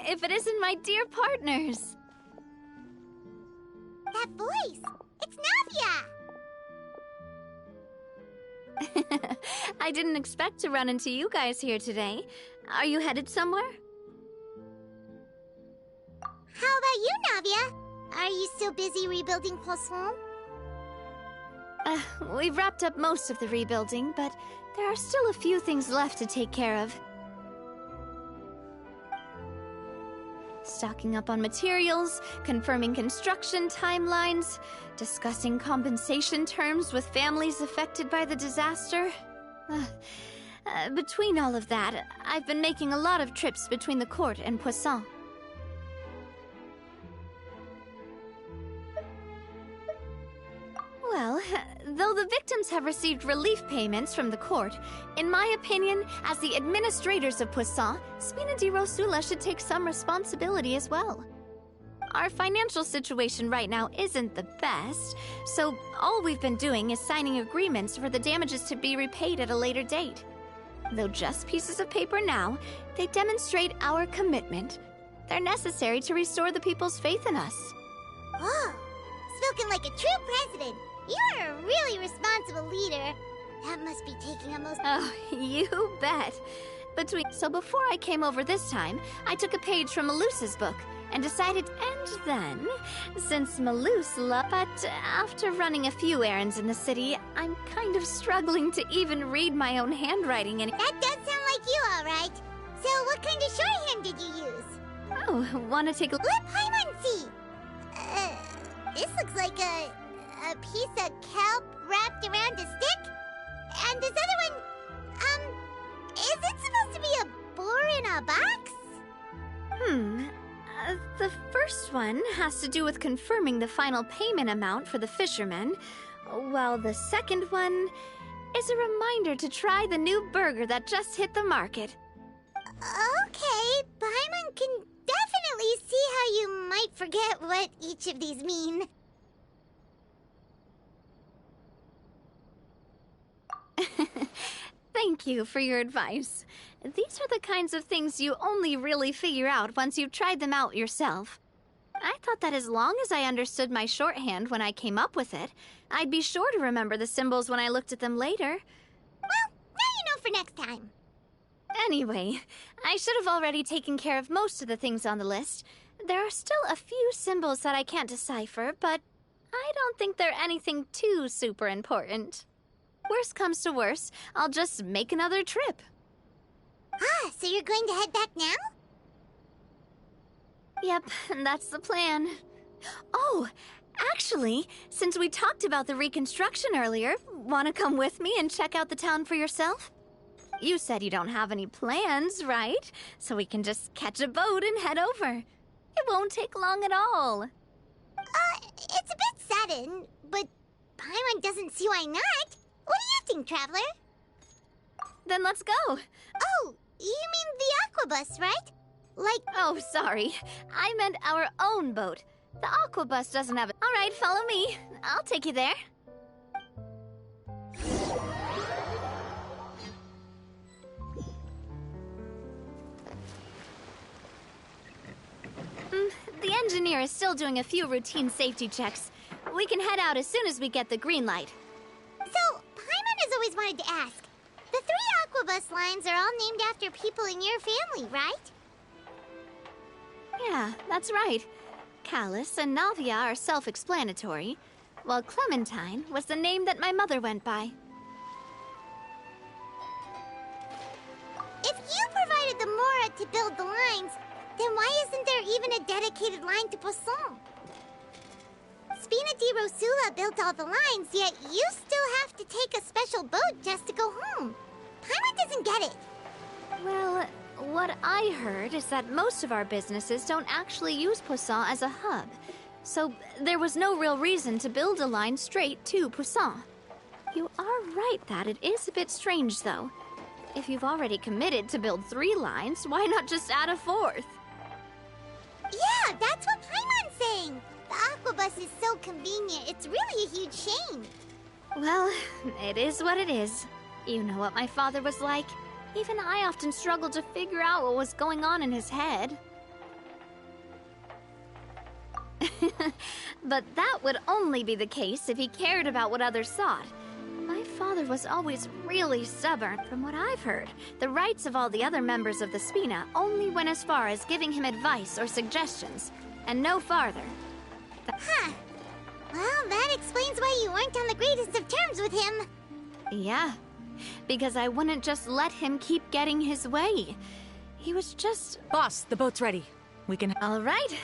if it isn't my dear partners? That voice! It's Navia! I didn't expect to run into you guys here today. Are you headed somewhere? How about you, Navia? Are you still busy rebuilding Poisson? We've wrapped up most of the rebuilding, but there are still a few things left to take care of. Stocking up on materials, confirming construction timelines, discussing compensation terms with families affected by the disaster. Between all of that, I've been making a lot of trips between the court and Poisson. Well, though the victims have received relief payments from the court, in my opinion, as the administrators of Poisson, Spina di Rosula should take some responsibility as well. Our financial situation right now isn't the best, so all we've been doing is signing agreements for the damages to be repaid at a later date. Though just pieces of paper now, they demonstrate our commitment. They're necessary to restore the people's faith in us. Oh, spoken like a true president. You're a really responsible leader. That must be taking a most... Oh, you bet. So before I came over this time, I took a page from Malus's book and decided, and then, since Malus loved, but after running a few errands in the city, I'm kind of struggling to even read my own handwriting and... That does sound like you, all right. So what kind of shorthand did you use? Oh, want to take a... Let Paimon see. This looks like a piece of kelp wrapped around a stick? And this other one, is it supposed to be a boar in a box? The first one has to do with confirming the final payment amount for the fishermen, while the second one is a reminder to try the new burger that just hit the market. Okay, Paimon can definitely see how you might forget what each of these mean. Thank you for your advice. These are the kinds of things you only really figure out once you've tried them out yourself. I thought that as long as I understood my shorthand when I came up with it, I'd be sure to remember the symbols when I looked at them later. Well, now you know for next time. Anyway, I should have already taken care of most of the things on the list. There are still a few symbols that I can't decipher, but I don't think they're anything too super important. Worst comes to worst, I'll just make another trip. Ah, so you're going to head back now? Yep, that's the plan. Oh, actually, since we talked about the reconstruction earlier, want to come with me and check out the town for yourself? You said you don't have any plans, right? So we can just catch a boat and head over. It won't take long at all. It's a bit sudden, but Paimon doesn't see why not. What do you think, Traveler? Then let's go. Oh, you mean the aquabus, right? Like... Oh, sorry. I meant our own boat. The aquabus doesn't have it. All right, follow me. I'll take you there. The engineer is still doing a few routine safety checks. We can head out as soon as we get the green light. So, Paimon has always wanted to ask. The 3 aquabus lines are all named after people in your family, right? Yeah, that's right. Callus and Navia are self-explanatory, while Clementine was the name that my mother went by. If you provided the Mora to build the lines, then why isn't there even a dedicated line to Poisson? Spina di Rosula built all the lines, yet you still have to take a special boat just to go home. Paimon doesn't get it. Well, what I heard is that most of our businesses don't actually use Poisson as a hub, so there was no real reason to build a line straight to Poisson. You are right that it is a bit strange, though. If you've already committed to build 3 lines, why not just add a 4th? Yeah, that's what Paimon's saying. The aquabus is so convenient, it's really a huge shame. Well, it is what it is. You know what my father was like. Even I often struggled to figure out what was going on in his head. But that would only be the case if he cared about what others thought. My father was always really stubborn. From what I've heard, the rights of all the other members of the Spina only went as far as giving him advice or suggestions, and no farther. Huh. Well, that explains why you weren't on the greatest of terms with him. Yeah, because I wouldn't just let him keep getting his way. He was just... Boss, the boat's ready. We can... All right,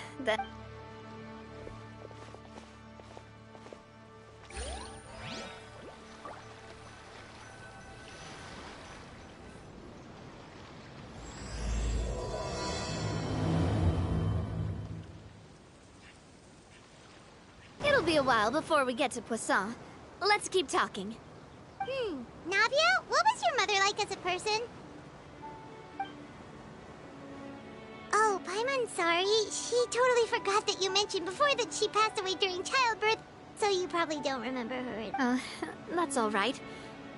It'll be a while before we get to Poisson. Let's keep talking. Navia, what was your mother like as a person? Oh, I'm sorry. She totally forgot that you mentioned before that she passed away during childbirth, so you probably don't remember her. That's all right.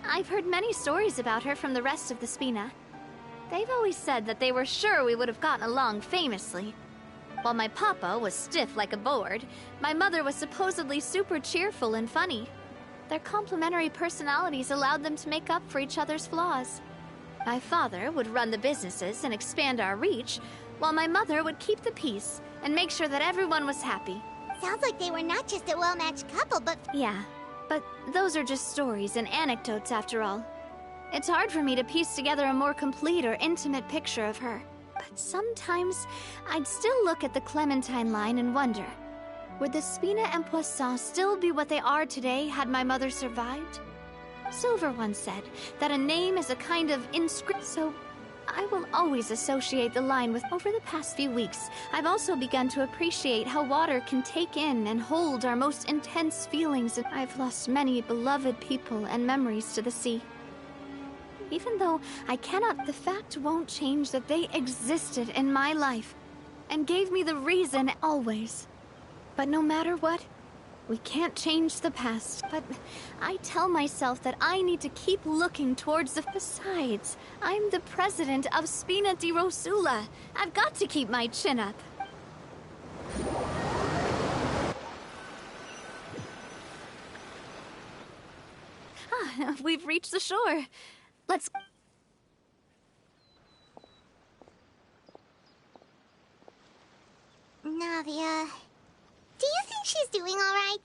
I've heard many stories about her from the rest of the Spina. They've always said that they were sure we would have gotten along famously. While my papa was stiff like a board, my mother was supposedly super cheerful and funny. Their complementary personalities allowed them to make up for each other's flaws. My father would run the businesses and expand our reach, while my mother would keep the peace and make sure that everyone was happy. Sounds like they were not just a well-matched couple, but... Yeah, but those are just stories and anecdotes after all. It's hard for me to piece together a more complete or intimate picture of her. But sometimes, I'd still look at the Clementine line and wonder, would the Spina and Poisson still be what they are today had my mother survived? Silver once said that a name is a kind of inscription, so I will always associate the line with... Over the past few weeks, I've also begun to appreciate how water can take in and hold our most intense feelings, and I've lost many beloved people and memories to the sea. Even though I cannot, the fact won't change that they existed in my life and gave me the reason always. But no matter what, we can't change the past. But I tell myself that I need to keep looking towards the... Besides, I'm the president of Spina di Rosula. I've got to keep my chin up. We've reached the shore. Let's... Navia... Do you think she's doing all right?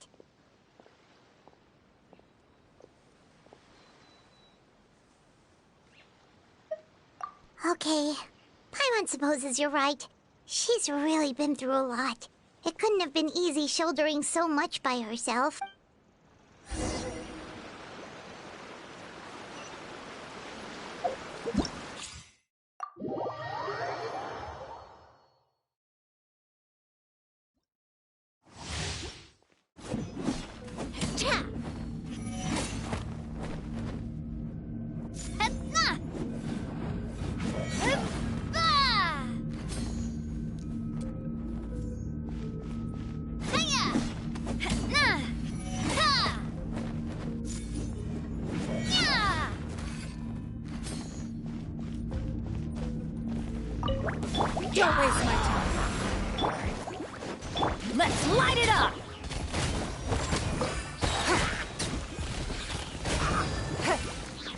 Okay. Paimon supposes you're right. She's really been through a lot. It couldn't have been easy shouldering so much by herself. Don't waste my time. Let's light it up!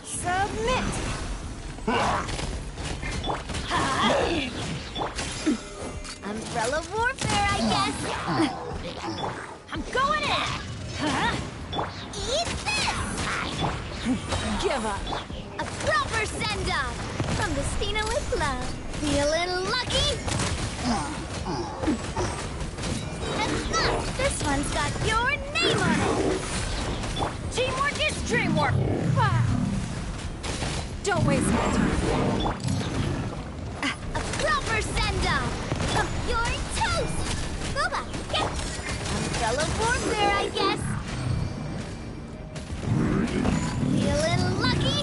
Submit! Umbrella warfare, I guess! I'm going in! Eat this! Give up! A proper send-off from the Spina with love. Feeling lucky? And look, this one's got your name on it! Teamwork is dreamwork! Wow. Don't waste my time. A proper send-off! You're toast! Boba, get... Umbrella warfare, I guess! Feeling lucky?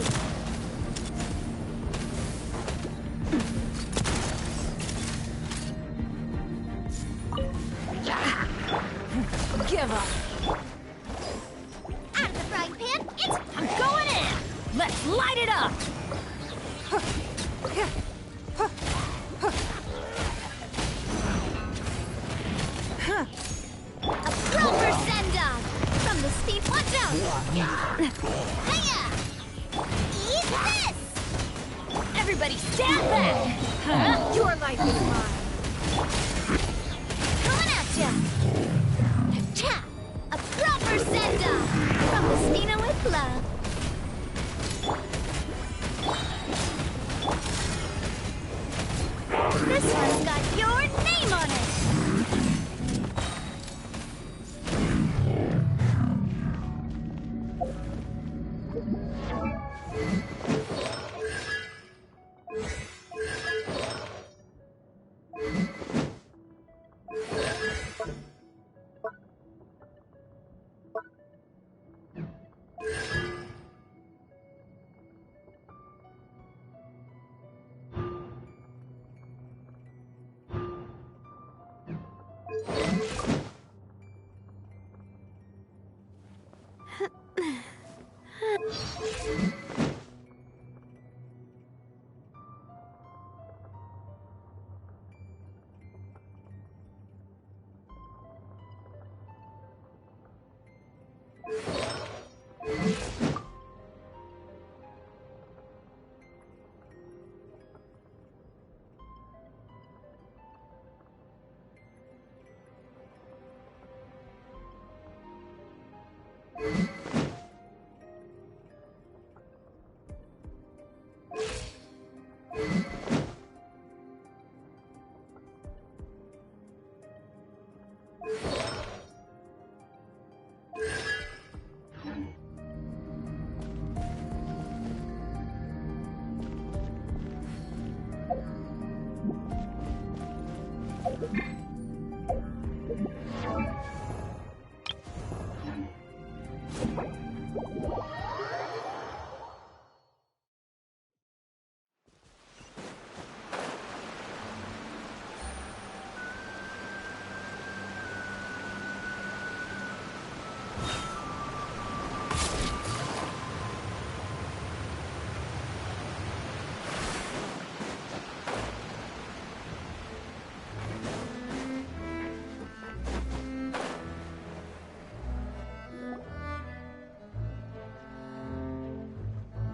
Give up! Out of the frying pan, it's... I'm going in! Let's light it up! Hiya! Eat this! Everybody stand back! Huh? Your life is mine. Coming at ya! Cha! A proper send-off! From the Spina with love. This one's got your name on it!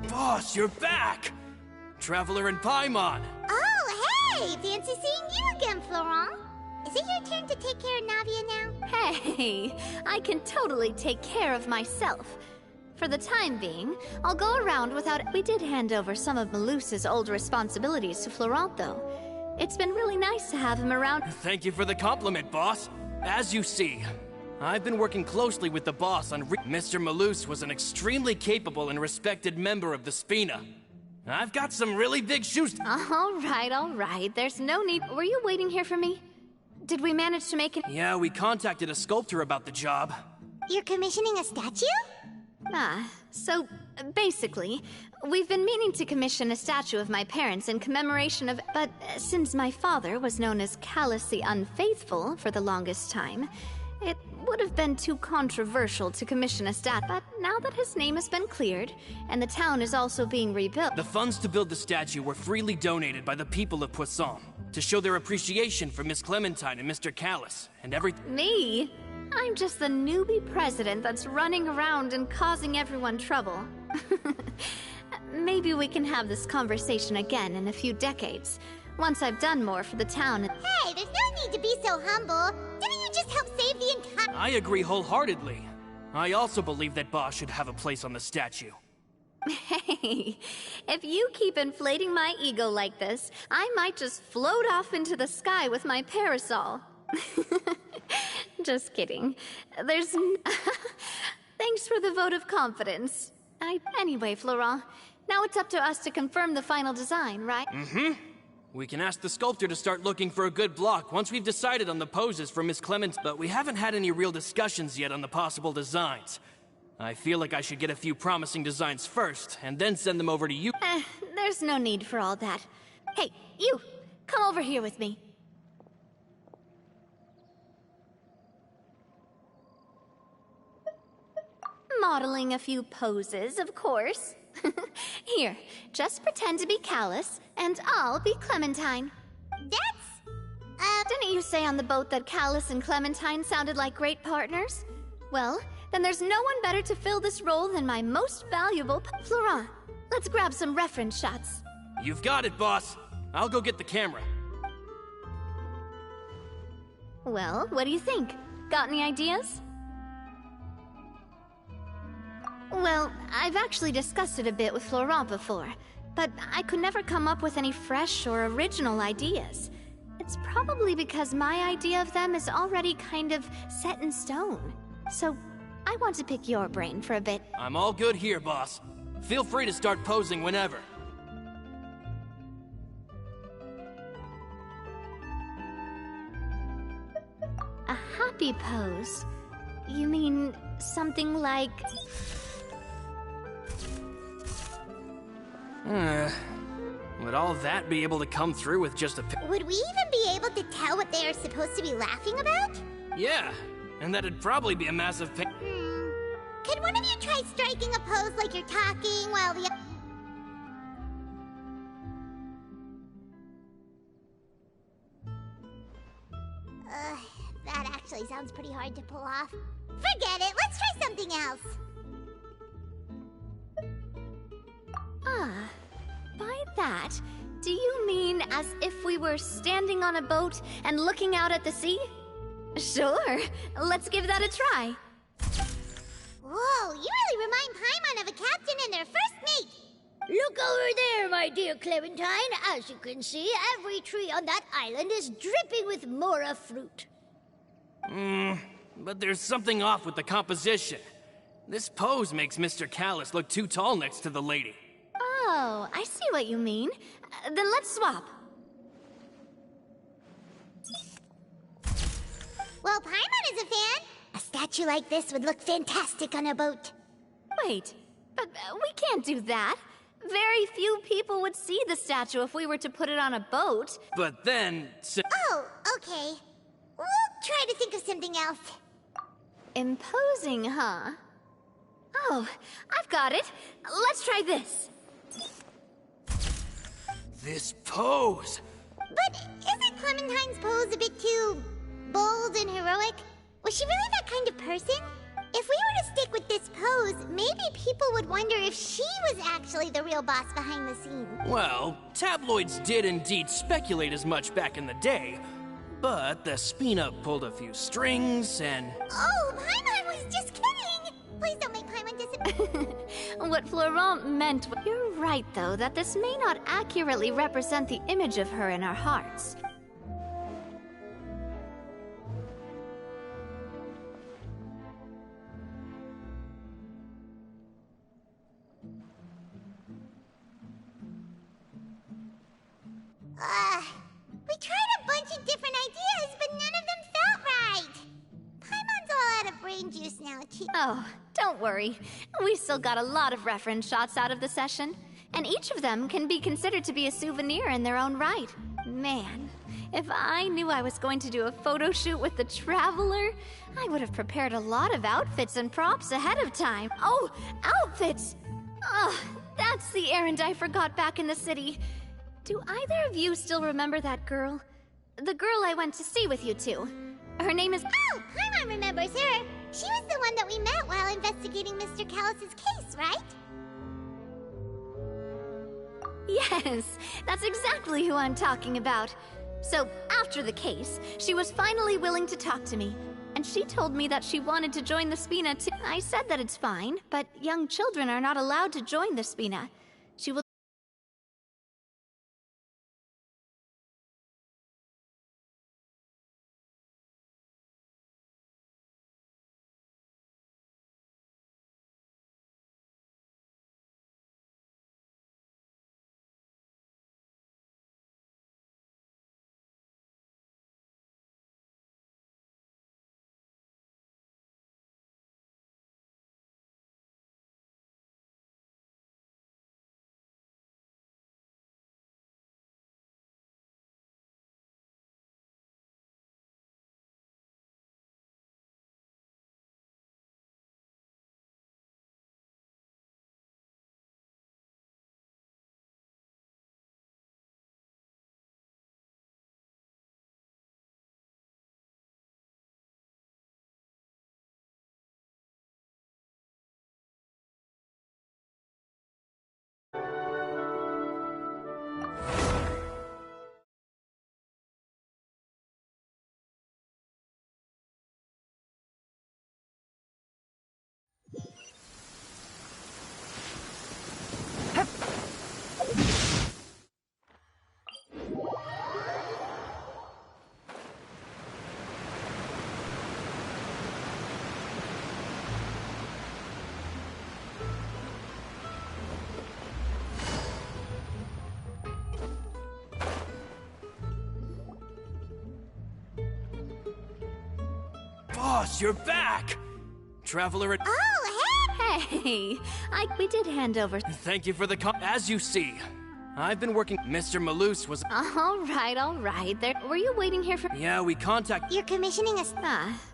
Boss, you're back! Traveler and Paimon! Oh, hey! Fancy seeing you again, Florent. Is it your turn to take care of Navia now? Hey, I can totally take care of myself. For the time being, I'll go around without... We did hand over some of Malus's old responsibilities to Florent, though. It's been really nice to have him around. Thank you for the compliment, boss. As you see, I've been working closely with the boss on Mr. Malus was an extremely capable and respected member of the Spina. I've got some really big shoes All right. There's no need... Were you waiting here for me? Did we manage to make it? Yeah, we contacted a sculptor about the job. You're commissioning a statue? So, basically, we've been meaning to commission a statue of my parents in commemoration of... But since my father was known as Callous the Unfaithful for the longest time, it would have been too controversial to commission a statue. But now that his name has been cleared, and the town is also being rebuilt... The funds to build the statue were freely donated by the people of Poisson to show their appreciation for Miss Clementine and Mr. Callous, and everything. Me? I'm just the newbie president that's running around and causing everyone trouble. Maybe we can have this conversation again in a few decades, once I've done more for the town. Hey, there's no need to be so humble. Didn't you just help save the entire... I agree wholeheartedly. I also believe that Boss should have a place on the statue. Hey, if you keep inflating my ego like this, I might just float off into the sky with my parasol. Just kidding. There's... Thanks for the vote of confidence. Anyway, Florent, now it's up to us to confirm the final design, right? Mm-hmm. We can ask the sculptor to start looking for a good block once we've decided on the poses for Miss Clement, but we haven't had any real discussions yet on the possible designs. I feel like I should get a few promising designs first, and then send them over to you. There's no need for all that. Hey, you! Come over here with me. Modeling a few poses, of course. Here, just pretend to be Callous, and I'll be Clementine. That's... Didn't you say on the boat that Callous and Clementine sounded like great partners? Well, then there's no one better to fill this role than my most valuable Florent, let's grab some reference shots. You've got it, boss. I'll go get the camera. Well, what do you think? Got any ideas? Well, I've actually discussed it a bit with Florent before, but I could never come up with any fresh or original ideas. It's probably because my idea of them is already kind of set in stone. So, I want to pick your brain for a bit. I'm all good here, boss. Feel free to start posing whenever. A happy pose? You mean something like... Would all that be able to come through with just a Would we even be able to tell what they are supposed to be laughing about? Yeah, and that'd probably be a massive pain. Could one of you try striking a pose like you're talking while the... that actually sounds pretty hard to pull off. Forget it, let's try something else. Ah, by that, do you mean as if we were standing on a boat and looking out at the sea? Sure, let's give that a try. Whoa, you really remind Paimon of a captain and their first mate. Look over there, my dear Clementine. As you can see, every tree on that island is dripping with mora fruit. But there's something off with the composition. This pose makes Mr. Callus look too tall next to the lady. Oh, I see what you mean. Then let's swap. Well, Paimon is a fan. A statue like this would look fantastic on a boat. Wait, but we can't do that. Very few people would see the statue if we were to put it on a boat. But then... Oh, okay. We'll try to think of something else. Imposing, huh? Oh, I've got it. Let's try this. This pose! But isn't Clementine's pose a bit too bold and heroic? Was she really that kind of person? If we were to stick with this pose, maybe people would wonder if she was actually the real boss behind the scenes. Well, tabloids did indeed speculate as much back in the day, but the Spina pulled a few strings and... Oh, Paimon was just kidding! Please don't make Paimon disappointed. What Florent meant... You're right, though, that this may not accurately represent the image of her in our hearts. We tried a bunch of different ideas, but none of them felt right. Paimon's all out of brain juice now, too. Oh, don't worry. We still got a lot of reference shots out of the session, and each of them can be considered to be a souvenir in their own right. Man, if I knew I was going to do a photo shoot with the Traveler, I would have prepared a lot of outfits and props ahead of time. Oh, outfits! Oh, that's the errand I forgot back in the city. Do either of you still remember that girl? The girl I went to see with you two. Her name is... Oh, Paimon remembers her. She was the one that we met while investigating Mr. Callus's case, right? Yes, that's exactly who I'm talking about. So, after the case, she was finally willing to talk to me. And she told me that she wanted to join the Spina too. I said that it's fine, but young children are not allowed to join the Spina. She will Boss, you're back! Traveler at... Oh, hey! Hey, we did hand over. Thank you for the As you see, I've been working... Mr. Maloose was... All right. Were you waiting here for... Yeah, we contacted... You're commissioning a...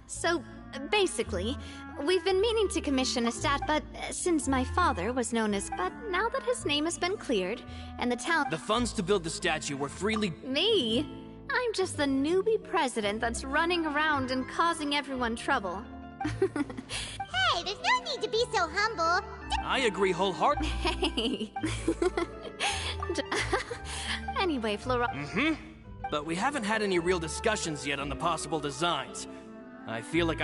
So, basically, we've been meaning to commission a but since my father was known as... But now that his name has been cleared, and the town... The funds to build the statue were freely... Me? I'm just the newbie president that's running around and causing everyone trouble. Hey, there's no need to be so humble. I agree wholeheartedly. Hey. Anyway, Flora... But we haven't had any real discussions yet on the possible designs. I feel like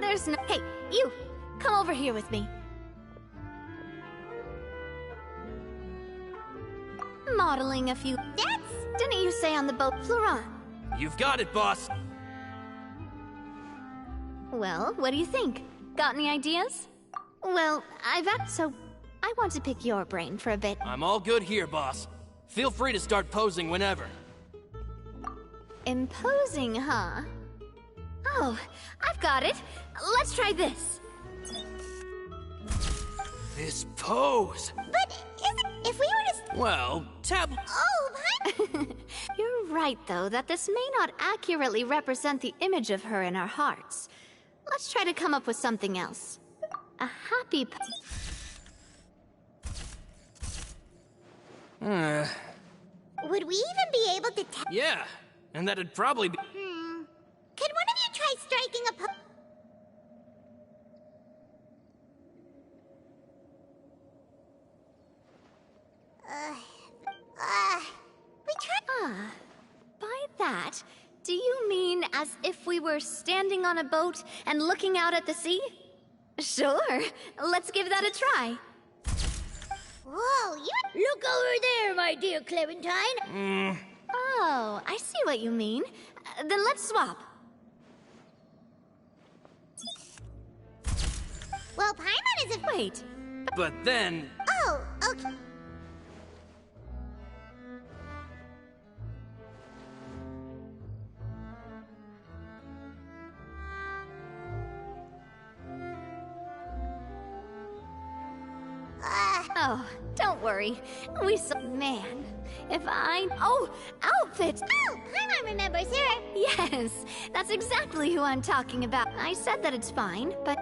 there's no... Hey, you! Come over here with me. Modeling a few... Didn't you say on the boat, Flora? You've got it, boss! Well, what do you think? Got any ideas? Well, so I want to pick your brain for a bit. I'm all good here, boss. Feel free to start posing whenever. Imposing, huh? Oh, I've got it. Let's try this. This pose! But if we were to... Well, Oh, You're right, though, that this may not accurately represent the image of her in our hearts. Let's try to come up with something else. A happy would we even be able to tell... Yeah, and that'd probably be... Could one of you try striking a we tried... By that, do you mean as if we were standing on a boat and looking out at the sea? Sure, let's give that a try. Whoa, you... Look over there, my dear Clementine. Oh, I see what you mean. Then let's swap. Well, Paimon is a... Wait. But then... Oh, okay. Oh, don't worry. We saw... Man, if I... Oh, outfit! Oh, Paimon remembers her. Yes, that's exactly who I'm talking about. I said that it's fine, but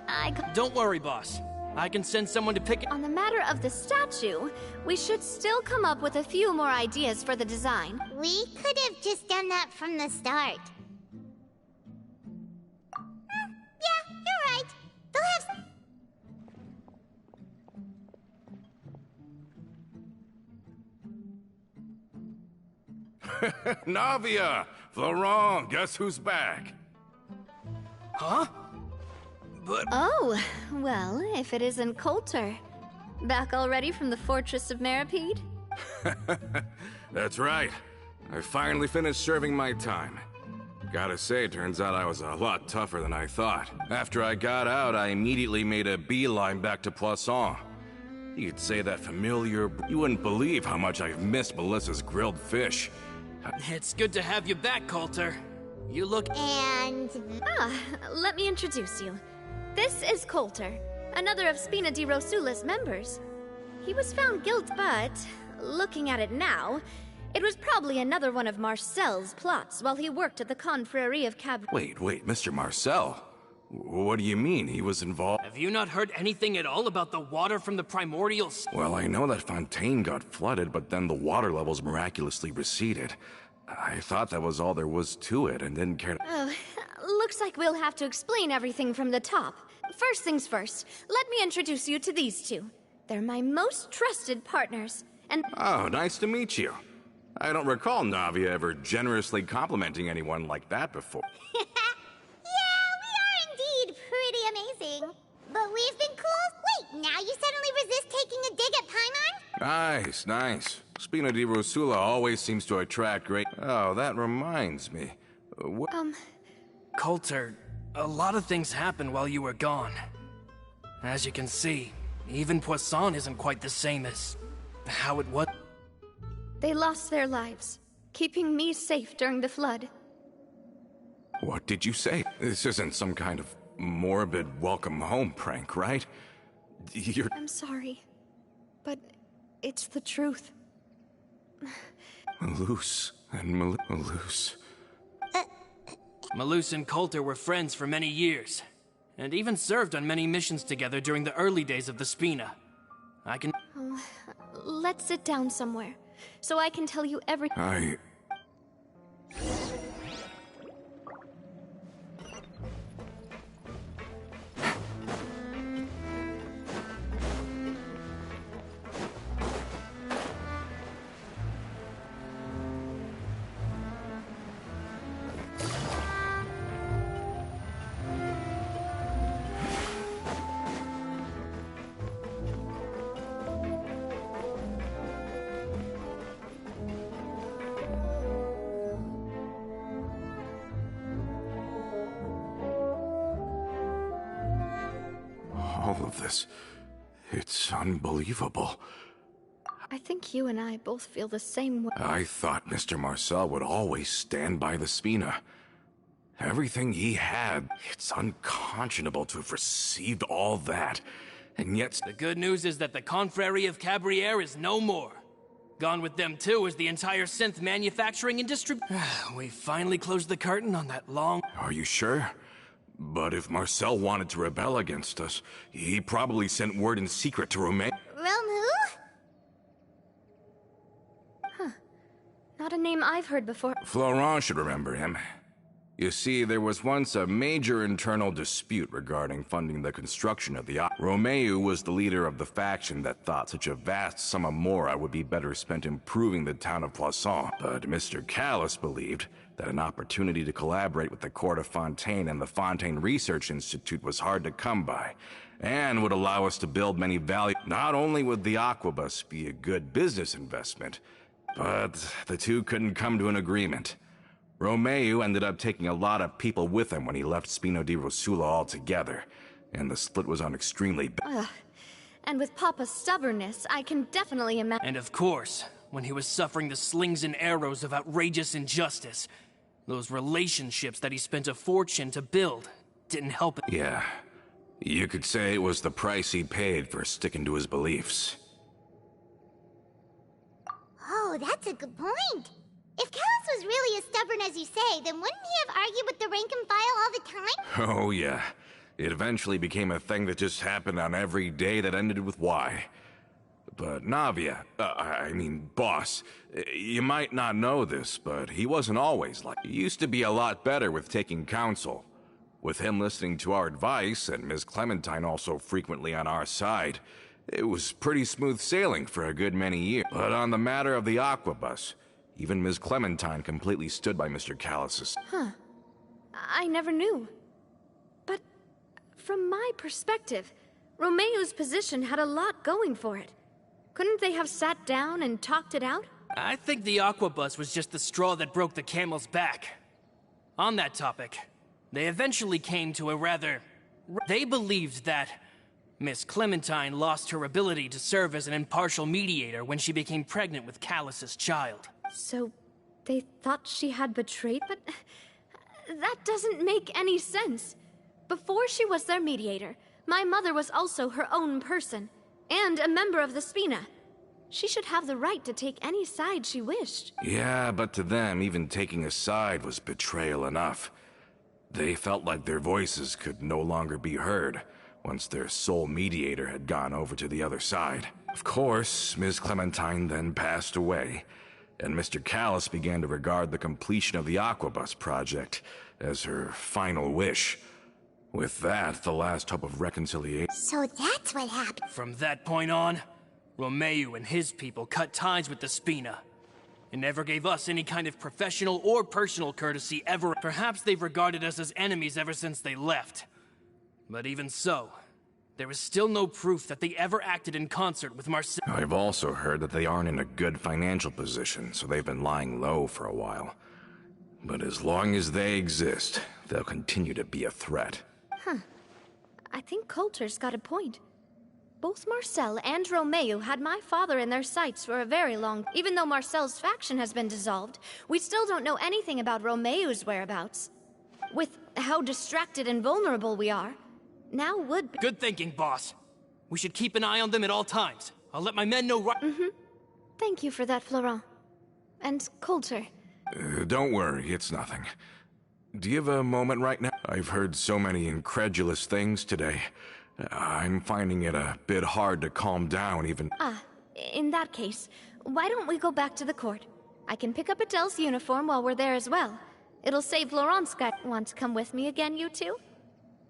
I... Don't worry, boss. I can send someone to pick it. On the matter of the statue, we should still come up with a few more ideas for the design. We could have just done that from the start. Yeah, you're right. They'll have... Navia! Florent, guess who's back? Huh? But... Oh, well, if it isn't Coulter. Back already from the Fortress of Meripede? That's right. I finally finished serving my time. Gotta say, turns out I was a lot tougher than I thought. After I got out, I immediately made a beeline back to Poisson. You could say that familiar... You wouldn't believe how much I've missed Melissa's grilled fish. It's good to have you back, Coulter. You look... And... Let me introduce you. This is Coulter, another of Spina di Rosula's members. He was found guilty, but looking at it now, it was probably another one of Marcel's plots while he worked at the Confrérie of Cab... Wait, Mr. Marcel? What do you mean he was involved? Have you not heard anything at all about the water from the primordials? Well, I know that Fontaine got flooded, but then the water levels miraculously receded. I thought that was all there was to it and didn't care to... Oh, looks like we'll have to explain everything from the top. First things first, let me introduce you to these two. They're my most trusted partners, and... Oh, nice to meet you. I don't recall Navia ever generously complimenting anyone like that before. Yeah, we are indeed pretty amazing. But we've been cool. Wait, now you suddenly resist taking a dig at Paimon? Nice. Spina di Rosula always seems to attract great... Oh, that reminds me. Coulter, a lot of things happened while you were gone. As you can see, even Poisson isn't quite the same as how it was. They lost their lives, keeping me safe during the flood. What did you say? This isn't some kind of morbid welcome home prank, right? You're... I'm sorry, but it's the truth. Malus and Malus. Malus and Coulter were friends for many years, and even served on many missions together during the early days of the Spina. I can... Oh, let's sit down somewhere, so I can tell you everything. All of this, it's unbelievable. I think you and I both feel the same way. I thought Mr. Marcel would always stand by the Spina. Everything he had, it's unconscionable to have received all that. And yet... The good news is that the Confrérie of Cabriere is no more. Gone with them too is the entire synth manufacturing and distribution. We finally closed the curtain on that long... Are you sure? But if Marcel wanted to rebel against us, he probably sent word in secret to Romain. Rome who? Not a name I've heard before. Florent should remember him. You see, there was once a major internal dispute regarding funding the construction of the Romeu was the leader of the faction that thought such a vast sum of mora would be better spent improving the town of Poisson. But Mr. Callis believed that an opportunity to collaborate with the Court of Fontaine and the Fontaine Research Institute was hard to come by, and would allow us to build many valuable... Not only would the Aquabus be a good business investment, but the two couldn't come to an agreement. Romeu ended up taking a lot of people with him when he left Spino di Rosula altogether, and the split was on extremely bad. And with Papa's stubbornness, I can definitely imagine. And of course, when he was suffering the slings and arrows of outrageous injustice, those relationships that he spent a fortune to build didn't help it. Yeah, you could say it was the price he paid for sticking to his beliefs. Oh, that's a good point. If Callis was really as stubborn as you say, then wouldn't he have argued with the rank and file all the time? Oh yeah, it eventually became a thing that just happened on every day that ended with Y. But Navia, boss, you might not know this, but he wasn't always like... He used to be a lot better with taking counsel. With him listening to our advice, and Ms. Clementine also frequently on our side, it was pretty smooth sailing for a good many years. But on the matter of the Aquabus, even Ms. Clementine completely stood by Mr. Callis's... I never knew. But from my perspective, Romeu's position had a lot going for it. Couldn't they have sat down and talked it out? I think the Aquabus was just the straw that broke the camel's back. On that topic, they eventually came to a rather... They believed that Miss Clementine lost her ability to serve as an impartial mediator when she became pregnant with Callis's child. So, they thought she had betrayed? But that doesn't make any sense. Before she was their mediator, my mother was also her own person, and a member of the Spina. She should have the right to take any side she wished. Yeah, but to them, even taking a side was betrayal enough. They felt like their voices could no longer be heard once their sole mediator had gone over to the other side. Of course, Ms. Clementine then passed away, and Mr. Callis began to regard the completion of the Aquabus project as her final wish. With that, the last hope of reconciliation... So that's what happened. From that point on, Romeu and his people cut ties with the Spina, and never gave us any kind of professional or personal courtesy ever. Perhaps they've regarded us as enemies ever since they left. But even so, there is still no proof that they ever acted in concert with Marcel. I've also heard that they aren't in a good financial position, so they've been lying low for a while. But as long as they exist, they'll continue to be a threat. I think Coulter's got a point. Both Marcel and Romeu had my father in their sights for a very long... Even though Marcel's faction has been dissolved, we still don't know anything about Romeu's whereabouts. With how distracted and vulnerable we are, now would be— Good thinking, boss. We should keep an eye on them at all times. I'll let my men know right— Thank you for that, Florent. And Coulter. Don't worry, it's nothing. Do you have a moment right now? I've heard so many incredulous things today. I'm finding it a bit hard to calm down even— In that case, why don't we go back to the court? I can pick up Adele's uniform while we're there as well. It'll save Laurent's guy. Want to come with me again, you two?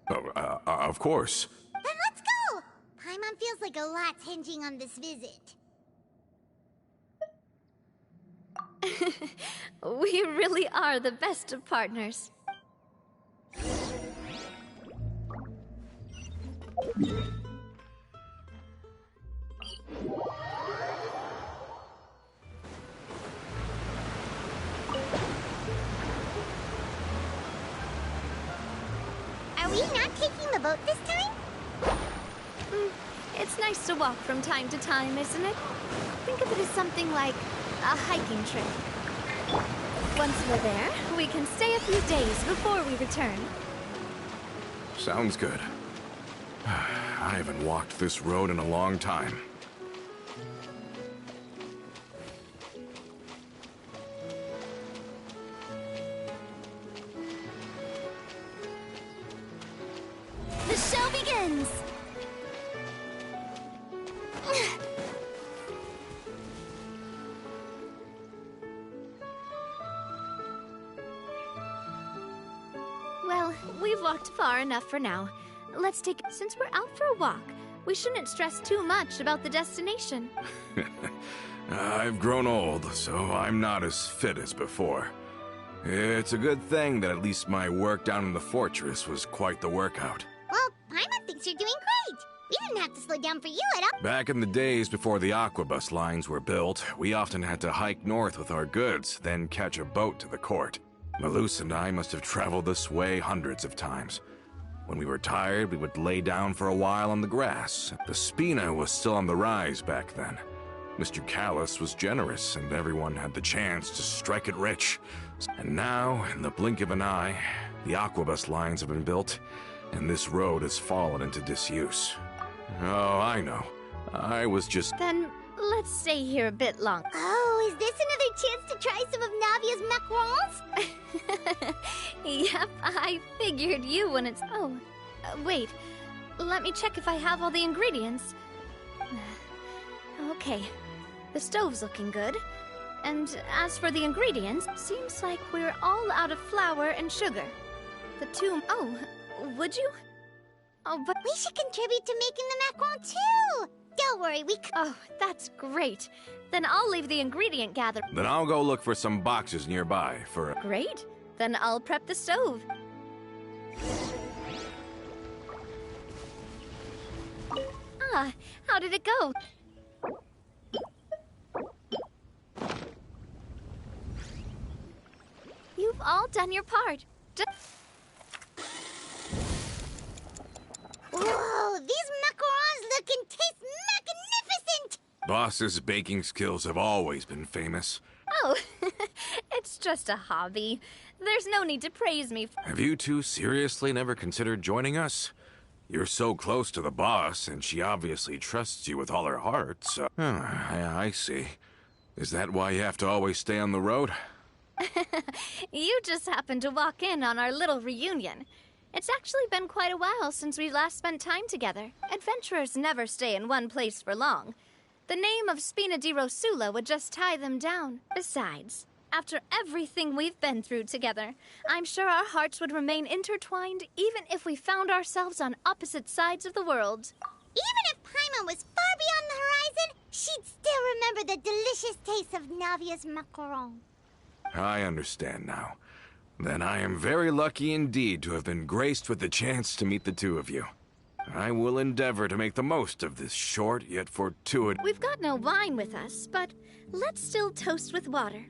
Oh, of course. Then let's go! Paimon feels like a lot's hinging on this visit. We really are the best of partners. Are we not taking the boat this time? It's nice to walk from time to time, isn't it? Think of it as something like a hiking trip. Once we're there, we can stay a few days before we return. Sounds good. I haven't walked this road in a long time. The show begins! Well, we've walked far enough for now. Let's take— Since we're out for a walk, we shouldn't stress too much about the destination. I've grown old, so I'm not as fit as before. It's a good thing that at least my work down in the fortress was quite the workout. Well, Paimon thinks you're doing great. We didn't have to slow down for you at all. Back in the days before the aquabus lines were built, we often had to hike north with our goods, then catch a boat to the court. Malus and I must have traveled this way hundreds of times. When we were tired, we would lay down for a while on the grass. The Spina was still on the rise back then. Mr. Callus was generous, and everyone had the chance to strike it rich. And now, in the blink of an eye, the aquabus lines have been built, and this road has fallen into disuse. Oh, I know. I was just— Then let's stay here a bit longer. Oh, is this another chance to try some of Navia's macarons? Yep, I figured you wouldn't— Oh, wait. Let me check if I have all the ingredients. Okay, the stove's looking good. And as for the ingredients, seems like we're all out of flour and sugar. The two— Oh, would you? Oh, but— We should contribute to making the macaron too! Don't worry, we c— Oh, that's great. Then I'll leave the ingredient gather— Then I'll go look for some boxes nearby for— Great. Then I'll prep the stove. Ah, how did it go? You've all done your part. Whoa, these macarons look and taste magnificent! Boss's baking skills have always been famous. Oh, it's just a hobby. There's no need to praise me. Have you two seriously never considered joining us? You're so close to the boss, and she obviously trusts you with all her heart, so— I see. Is that why you have to always stay on the road? You just happened to walk in on our little reunion. It's actually been quite a while since we last spent time together. Adventurers never stay in one place for long. The name of Spina di Rosula would just tie them down. Besides, after everything we've been through together, I'm sure our hearts would remain intertwined even if we found ourselves on opposite sides of the world. Even if Paimon was far beyond the horizon, she'd still remember the delicious taste of Navia's macaron. I understand now. Then I am very lucky indeed to have been graced with the chance to meet the two of you. I will endeavor to make the most of this short yet fortuitous— We've got no wine with us, but let's still toast with water.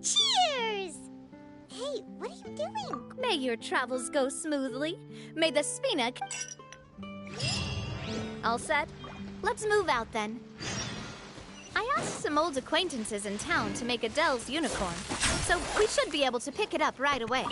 Cheers! Hey, what are you doing? May your travels go smoothly. May the Spina— All set? Let's move out then. I asked some old acquaintances in town to make Adele's unicorn, so we should be able to pick it up right away.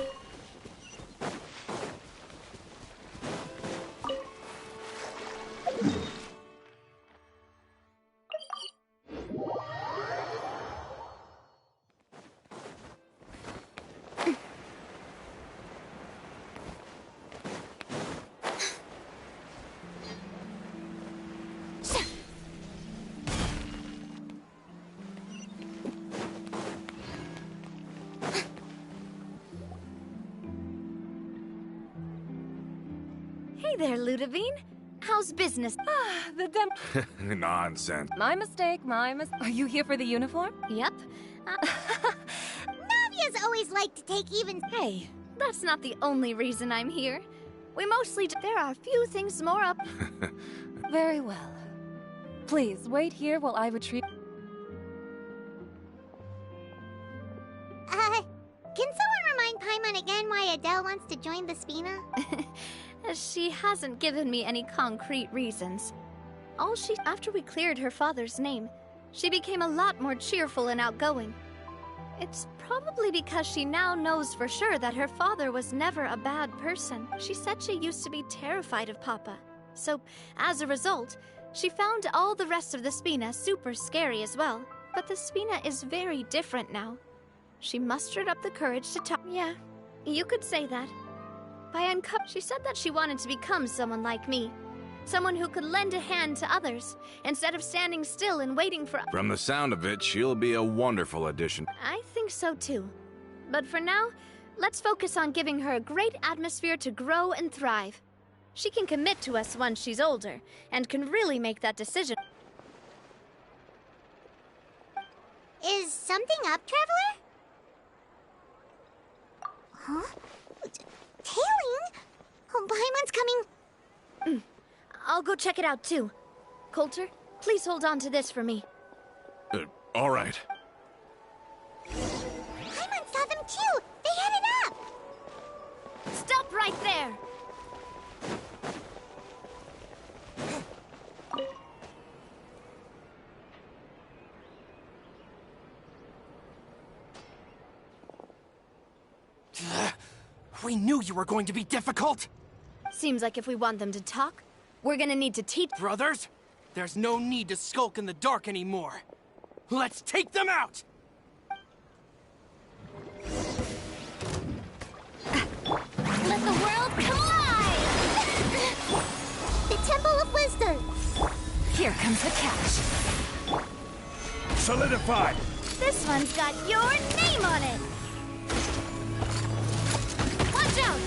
Hey there, Ludovine. How's business? Nonsense. My mistake, Are you here for the uniform? Yep. Navia's always liked to take even... Hey, that's not the only reason I'm here. We mostly there are a few things more up. Very well. Please, wait here while I retrieve... Can someone remind Paimon again why Adele wants to join the Spina? She hasn't given me any concrete reasons. After we cleared her father's name, she became a lot more cheerful and outgoing. It's probably because she now knows for sure that her father was never a bad person. She said she used to be terrified of Papa. So, as a result, she found all the rest of the Spina super scary as well. But the Spina is very different now. She mustered up the courage to talk. Yeah, you could say that. She said that she wanted to become someone like me. Someone who could lend a hand to others, instead of standing still and waiting for... From the sound of it, she'll be a wonderful addition. I think so too. But for now, let's focus on giving her a great atmosphere to grow and thrive. She can commit to us once she's older, and can really make that decision. Is something up, Traveler? Huh? Tailing? Oh, Paimon's coming. I'll go check it out too. Coulter, please hold on to this for me. All right. Paimon saw them too! They headed up! Stop right there! We knew you were going to be difficult! Seems like if we want them to talk, we're gonna need to teach... Brothers, there's no need to skulk in the dark anymore. Let's take them out! Let the world come alive! The Temple of Wisdom! Here comes the catch. Solidified! This one's got your name on it! Watch out!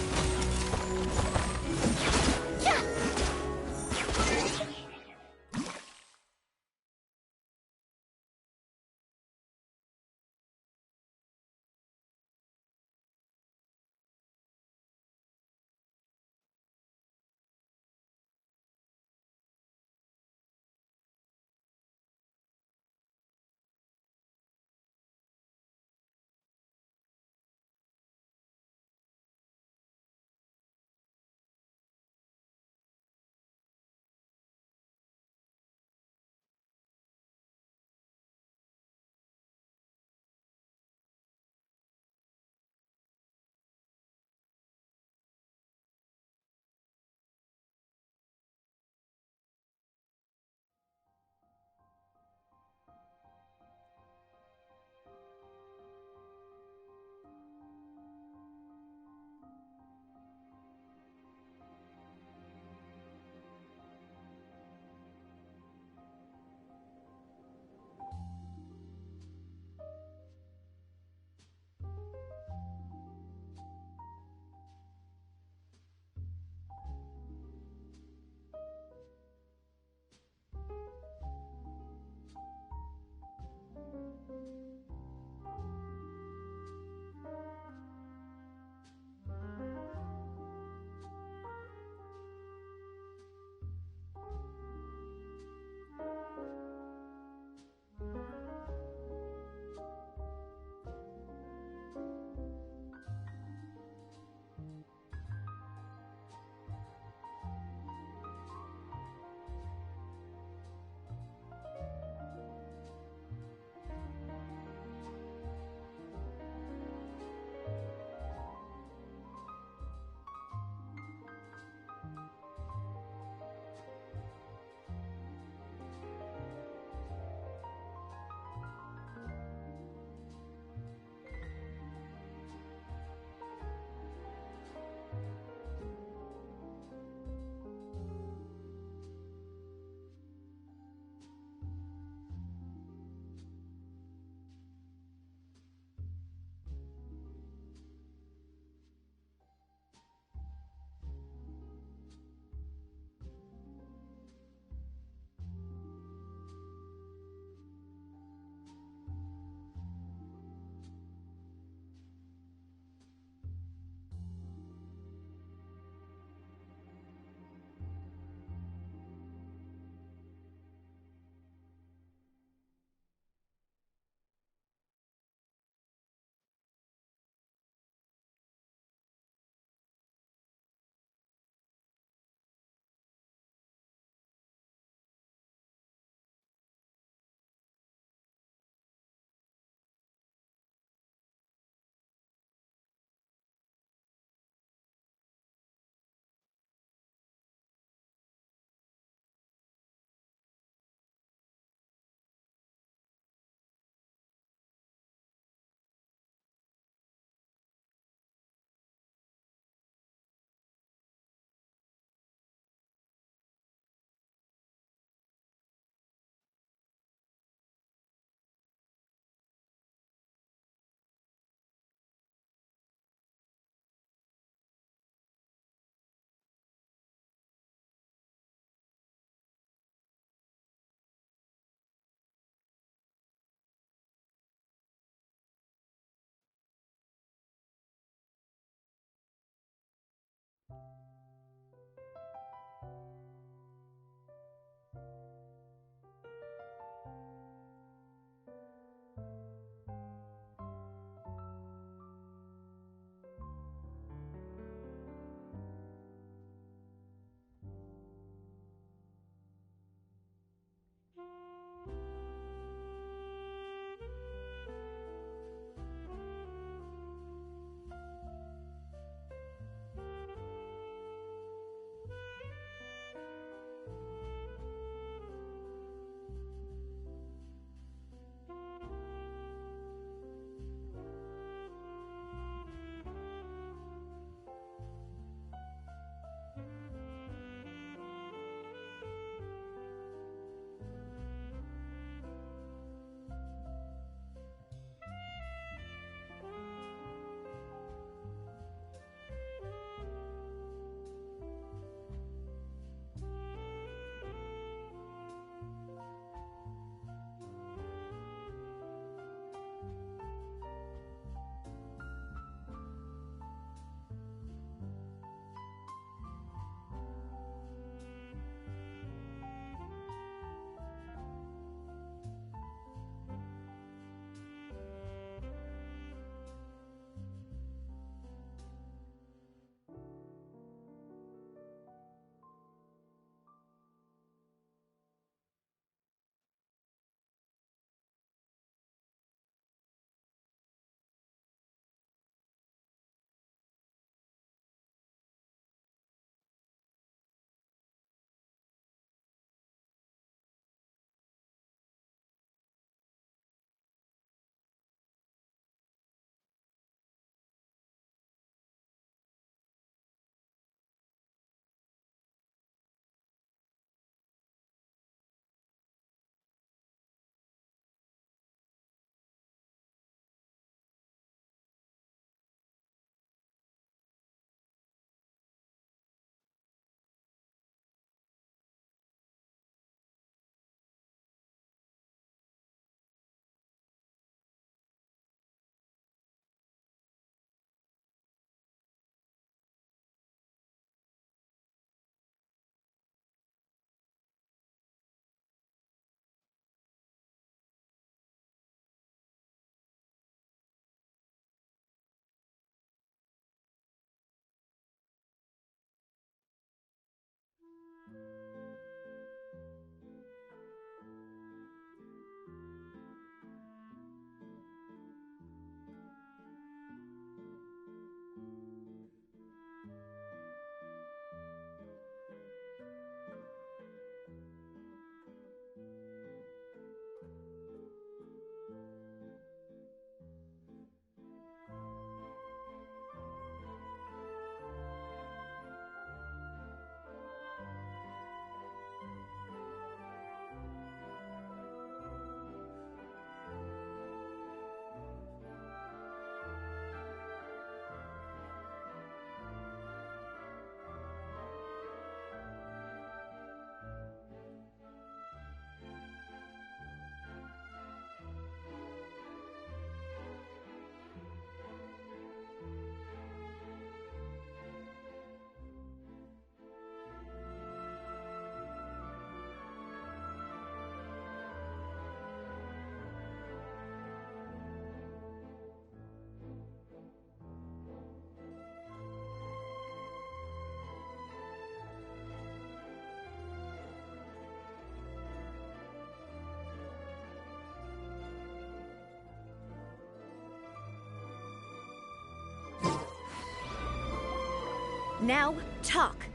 Now, talk.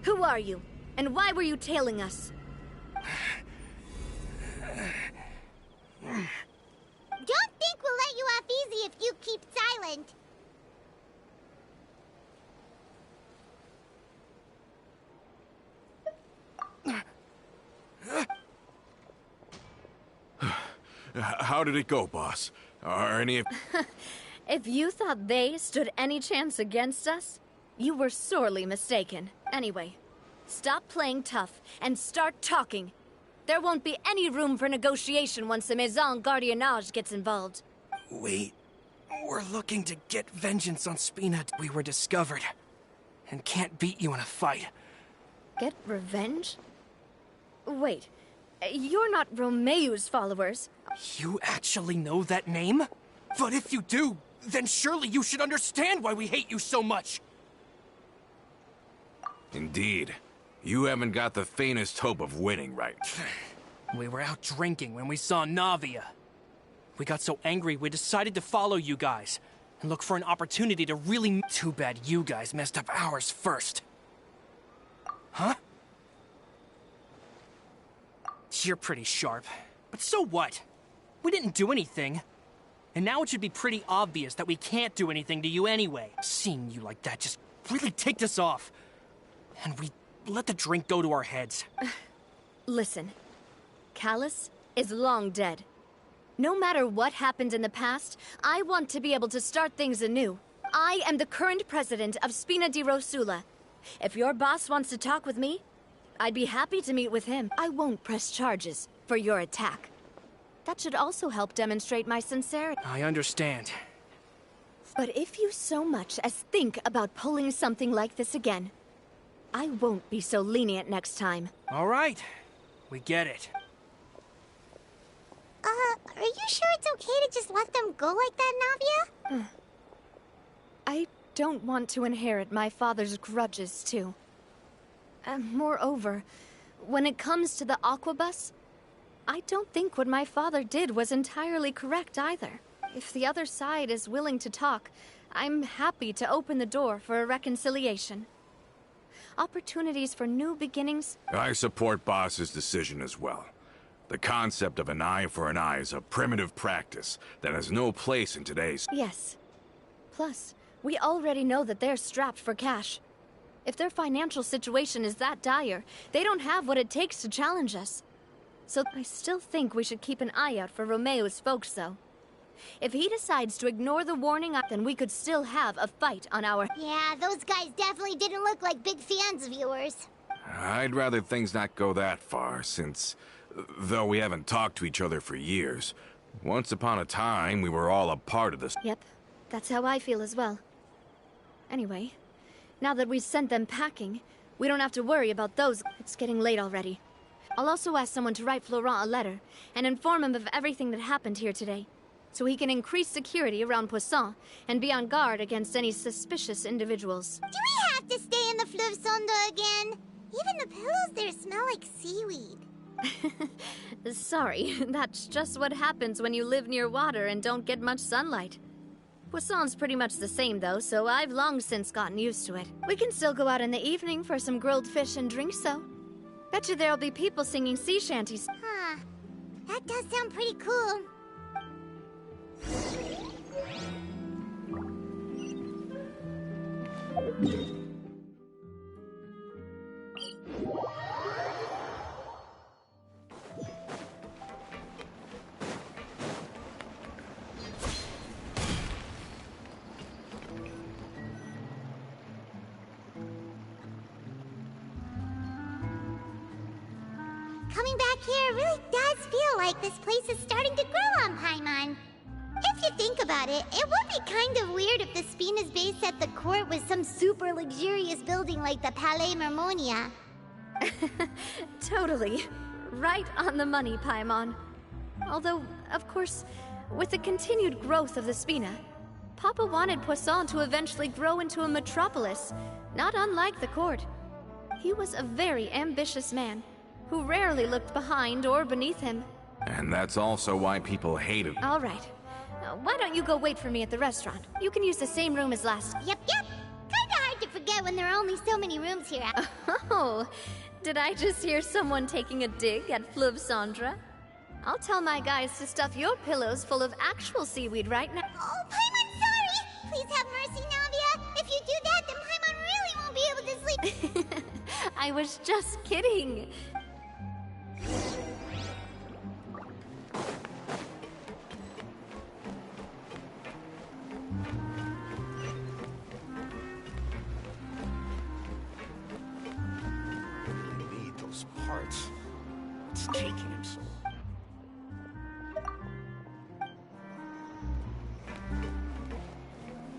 Who are you? And why were you tailing us? Don't think we'll let you off easy if you keep silent. How did it go, boss? Are any of... If you thought they stood any chance against us, you were sorely mistaken. Anyway, stop playing tough and start talking. There won't be any room for negotiation once the Maison Gardiennage gets involved. We're looking to get vengeance on Spina. We were discovered and can't beat you in a fight. Get revenge? Wait, you're not Romeu's followers. You actually know that name? But if you do, then surely you should understand why we hate you so much. Indeed. You haven't got the faintest hope of winning, right? We were out drinking when we saw Navia. We got so angry we decided to follow you guys and look for an opportunity to really... Too bad you guys messed up ours first. Huh? You're pretty sharp. But so what? We didn't do anything. And now it should be pretty obvious that we can't do anything to you anyway. Seeing you like that just really ticked us off. And we let the drink go to our heads. Listen, Callus is long dead. No matter what happened in the past, I want to be able to start things anew. I am the current president of Spina di Rosula. If your boss wants to talk with me, I'd be happy to meet with him. I won't press charges for your attack. That should also help demonstrate my sincerity. I understand. But if you so much as think about pulling something like this again, I won't be so lenient next time. All right. We get it. Are you sure it's okay to just let them go like that, Navia? I don't want to inherit my father's grudges, too. Moreover, when it comes to the Aquabus, I don't think what my father did was entirely correct either. If the other side is willing to talk, I'm happy to open the door for a reconciliation. Opportunities for new beginnings... I support Boss's decision as well. The concept of an eye for an eye is a primitive practice that has no place in today's... Yes. Plus, we already know that they're strapped for cash. If their financial situation is that dire, they don't have what it takes to challenge us. So I still think we should keep an eye out for Romeu's folks, though. If he decides to ignore the warning, then we could still have a fight on our... Yeah, those guys definitely didn't look like big fans of yours. I'd rather things not go that far, since, though we haven't talked to each other for years, once upon a time we were all a part of this. Yep, that's how I feel as well. Anyway, now that we've sent them packing, we don't have to worry about those. It's getting late already. I'll also ask someone to write Florent a letter and inform him of everything that happened here today, so he can increase security around Poisson and be on guard against any suspicious individuals. Do we have to stay in the Fleuve Sonde again? Even the pillows there smell like seaweed. Sorry, that's just what happens when you live near water and don't get much sunlight. Poisson's pretty much the same though, so I've long since gotten used to it. We can still go out in the evening for some grilled fish and drinks though. Bet you there'll be people singing sea shanties. Huh. That does sound pretty cool. Coming back here really does feel like this place is starting to grow on Paimon. If you think about it, it would be kind of weird if the Spina's base at the court was some super luxurious building like the Palais Mermonia. Totally. Right on the money, Paimon. Although, of course, with the continued growth of the Spina, Papa wanted Poisson to eventually grow into a metropolis, not unlike the court. He was a very ambitious man, who rarely looked behind or beneath him. And that's also why people hate him. All right. Why don't you go wait for me at the restaurant? You can use the same room as last. Yep. Kinda hard to forget when there are only so many rooms here. Oh, did I just hear someone taking a dig at Fleuve Cendre? I'll tell my guys to stuff your pillows full of actual seaweed right now. Oh, Paimon, sorry! Please have mercy, Navia. If you do that, then Paimon really won't be able to sleep. I was just kidding. Parts. It's taking him so long.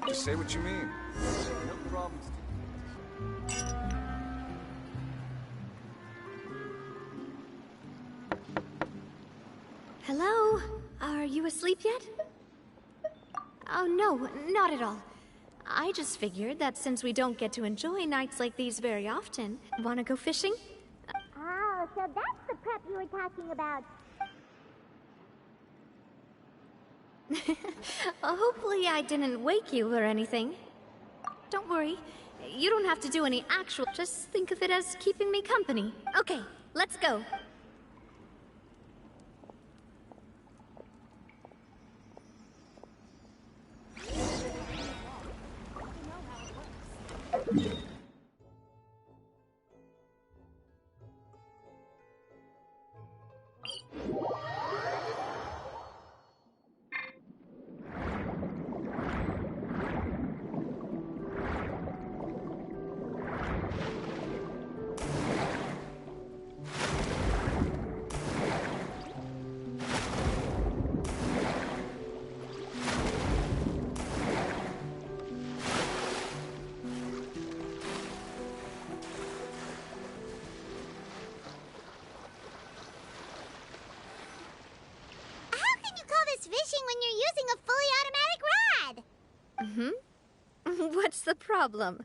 Just say what you mean. No problems. Hello? Are you asleep yet? Oh, no, not at all. I just figured that since we don't get to enjoy nights like these very often, wanna go fishing? Oh, so that's the prep you were talking about. Hopefully I didn't wake you or anything. Don't worry, you don't have to do any actual... Just think of it as keeping me company. Okay, let's go. Fishing when you're using a fully automatic rod. What's the problem?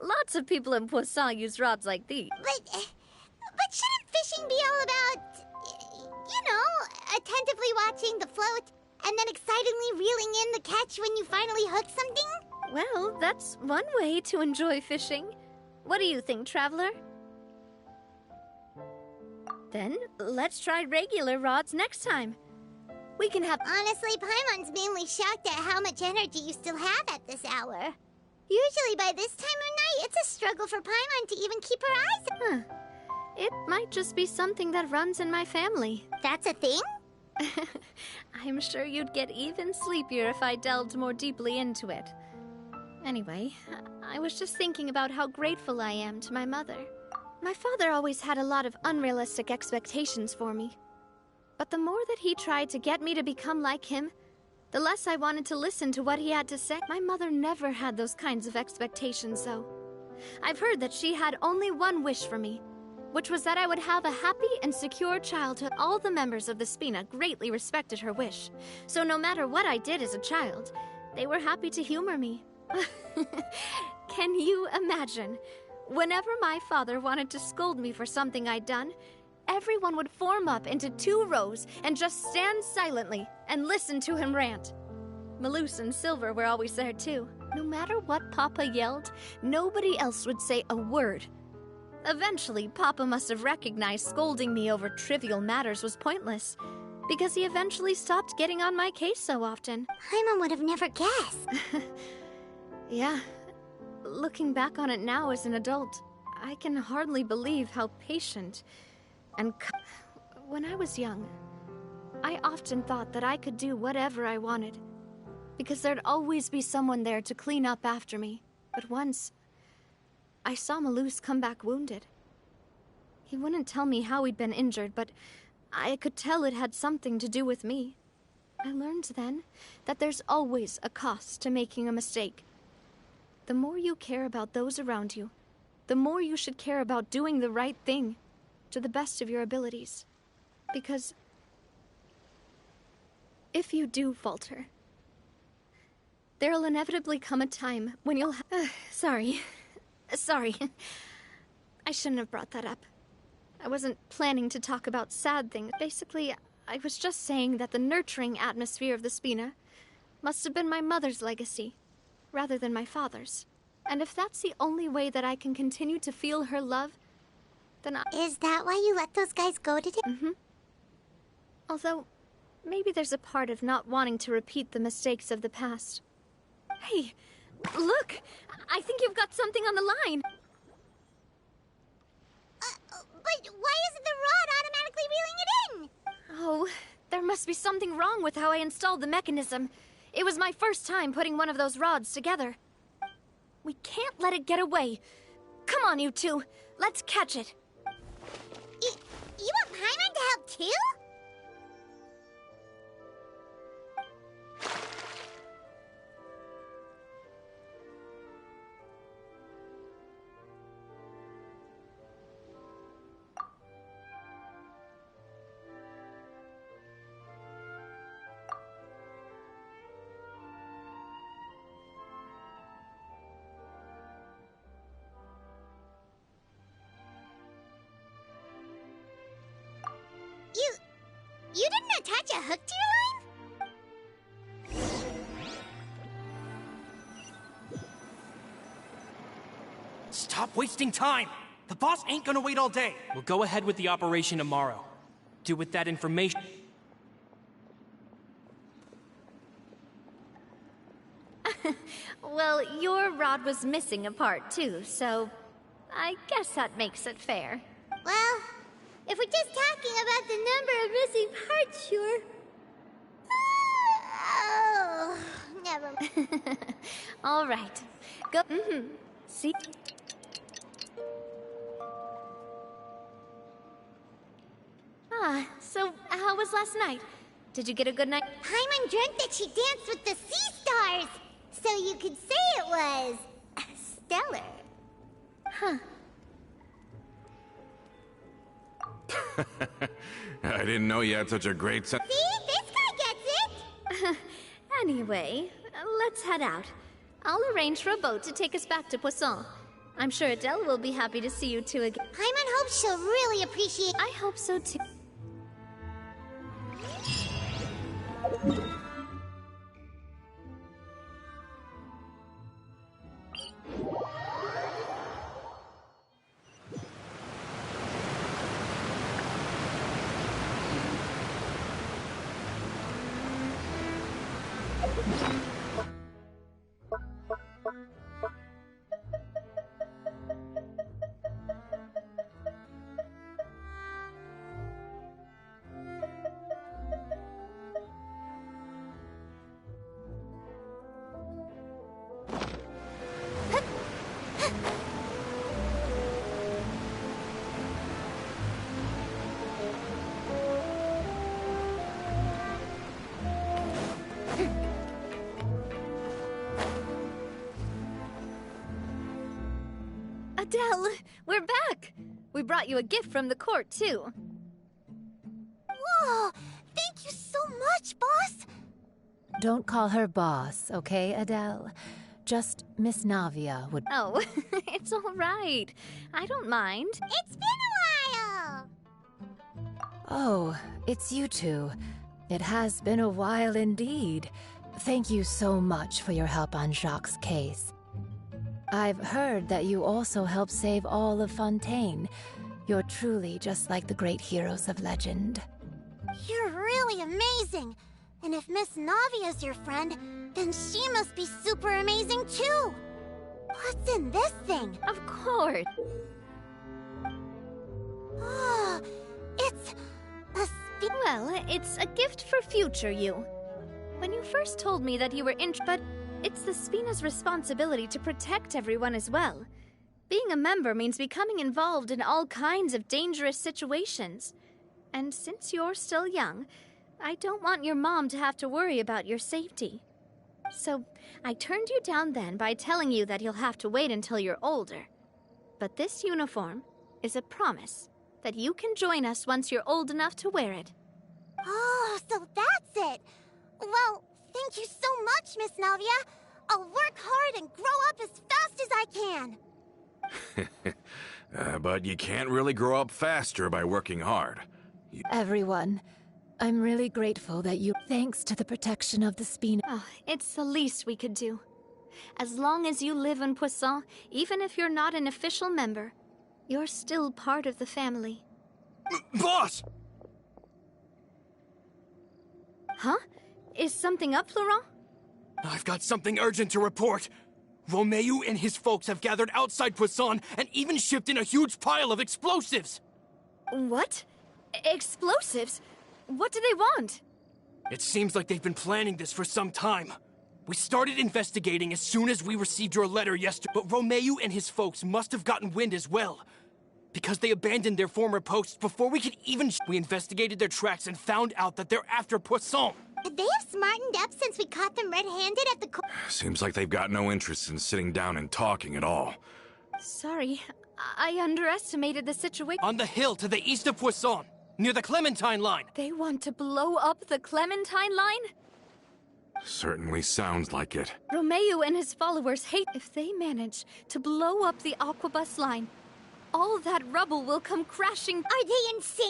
Lots of people in Poisson use rods like these. But shouldn't fishing be all about, you know, attentively watching the float and then excitedly reeling in the catch when you finally hook something? Well, that's one way to enjoy fishing. What do you think, Traveler? Then, let's try regular rods next time. We can have... Honestly, Paimon's mainly shocked at how much energy you still have at this hour. Usually by this time of night, it's a struggle for Paimon to even keep her eyes... Huh. It might just be something that runs in my family. That's a thing? I'm sure you'd get even sleepier if I delved more deeply into it. Anyway, I was just thinking about how grateful I am to my mother. My father always had a lot of unrealistic expectations for me. But the more that he tried to get me to become like him, the less I wanted to listen to what he had to say. My mother never had those kinds of expectations, though. I've heard that she had only one wish for me, which was that I would have a happy and secure childhood. All the members of the Spina greatly respected her wish, so no matter what I did as a child, they were happy to humor me. Can you imagine? Whenever my father wanted to scold me for something I'd done, everyone would form up into 2 rows and just stand silently and listen to him rant. Malus and Silver were always there too. No matter what Papa yelled, nobody else would say a word. Eventually, Papa must have recognized scolding me over trivial matters was pointless, because he eventually stopped getting on my case so often. Paimon would have never guessed. Yeah. Looking back on it now as an adult, I can hardly believe how patient and when I was young, I often thought that I could do whatever I wanted, because there'd always be someone there to clean up after me. But once, I saw Malus come back wounded. He wouldn't tell me how he'd been injured, but I could tell it had something to do with me. I learned then that there's always a cost to making a mistake. The more you care about those around you, the more you should care about doing the right thing to the best of your abilities. Because if you do falter, there'll inevitably come a time when you'll Sorry. I shouldn't have brought that up. I wasn't planning to talk about sad things. Basically, I was just saying that the nurturing atmosphere of the Spina must have been my mother's legacy, rather than my father's. And if that's the only way that I can continue to feel her love, then Is that why you let those guys go today? Mm-hmm. Although, maybe there's a part of not wanting to repeat the mistakes of the past. Hey, look! I think you've got something on the line! But why isn't the rod automatically reeling it in? Oh, there must be something wrong with how I installed the mechanism. It was my first time putting one of those rods together. We can't let it get away. Come on, you two. Let's catch it. You want Paimon to help too? You didn't attach a hook to your line? Stop wasting time! The boss ain't gonna wait all day. We'll go ahead with the operation tomorrow. Do with that information... Well, your rod was missing a part too, so I guess that makes it fair. Well, if we're just talking about the number of missing parts, sure. Oh, never mind. All right. Go. See? So how was last night? Did you get a good night? Paimon dreamt that she danced with the sea stars, so you could say it was stellar. Huh. I didn't know you had such a great sense. See? This guy gets it! Anyway, let's head out. I'll arrange for a boat to take us back to Poisson. I'm sure Adele will be happy to see you two again. Paimon hopes she'll really appreciate... I hope so too. Adele, we're back! We brought you a gift from the court, too. Whoa! Thank you so much, boss! Don't call her boss, okay, Adele? Just Miss Navia would... Oh, it's all right. I don't mind. It's been a while! Oh, it's you two. It has been a while indeed. Thank you so much for your help on Jacques' case. I've heard that you also helped save all of Fontaine. You're truly just like the great heroes of legend. You're really amazing! And if Miss Navia's your friend, then she must be super amazing too! What's in this thing? Of course. Oh, it's a Well, it's a gift for future you. When you first told me that you were but it's the Spina's responsibility to protect everyone as well. Being a member means becoming involved in all kinds of dangerous situations. And since you're still young, I don't want your mom to have to worry about your safety. So, I turned you down then by telling you that you'll have to wait until you're older. But this uniform is a promise that you can join us once you're old enough to wear it. Oh, so that's it! Well, thank you so much, Miss Navia. I'll work hard and grow up as fast as I can. But you can't really grow up faster by working hard. Everyone, I'm really grateful that you... Thanks to the protection of the Spina... Oh, it's the least we could do. As long as you live in Poisson, even if you're not an official member, you're still part of the family. Boss! Huh? Is something up, Florent? I've got something urgent to report. Romeu and his folks have gathered outside Poisson and even shipped in a huge pile of explosives. What? Explosives? What do they want? It seems like they've been planning this for some time. We started investigating as soon as we received your letter yesterday, but Romeu and his folks must have gotten wind as well. Because they abandoned their former posts before we could even... We investigated their tracks and found out that they're after Poisson. They have smartened up since we caught them red-handed at the Seems like they've got no interest in sitting down and talking at all. Sorry, I underestimated the situation. On the hill to the east of Poisson, near the Clementine line. They want to blow up the Clementine line? Certainly sounds like it. Romeu and his followers hate... If they manage to blow up the Aquabus line, all that rubble will come crashing... Are they insane?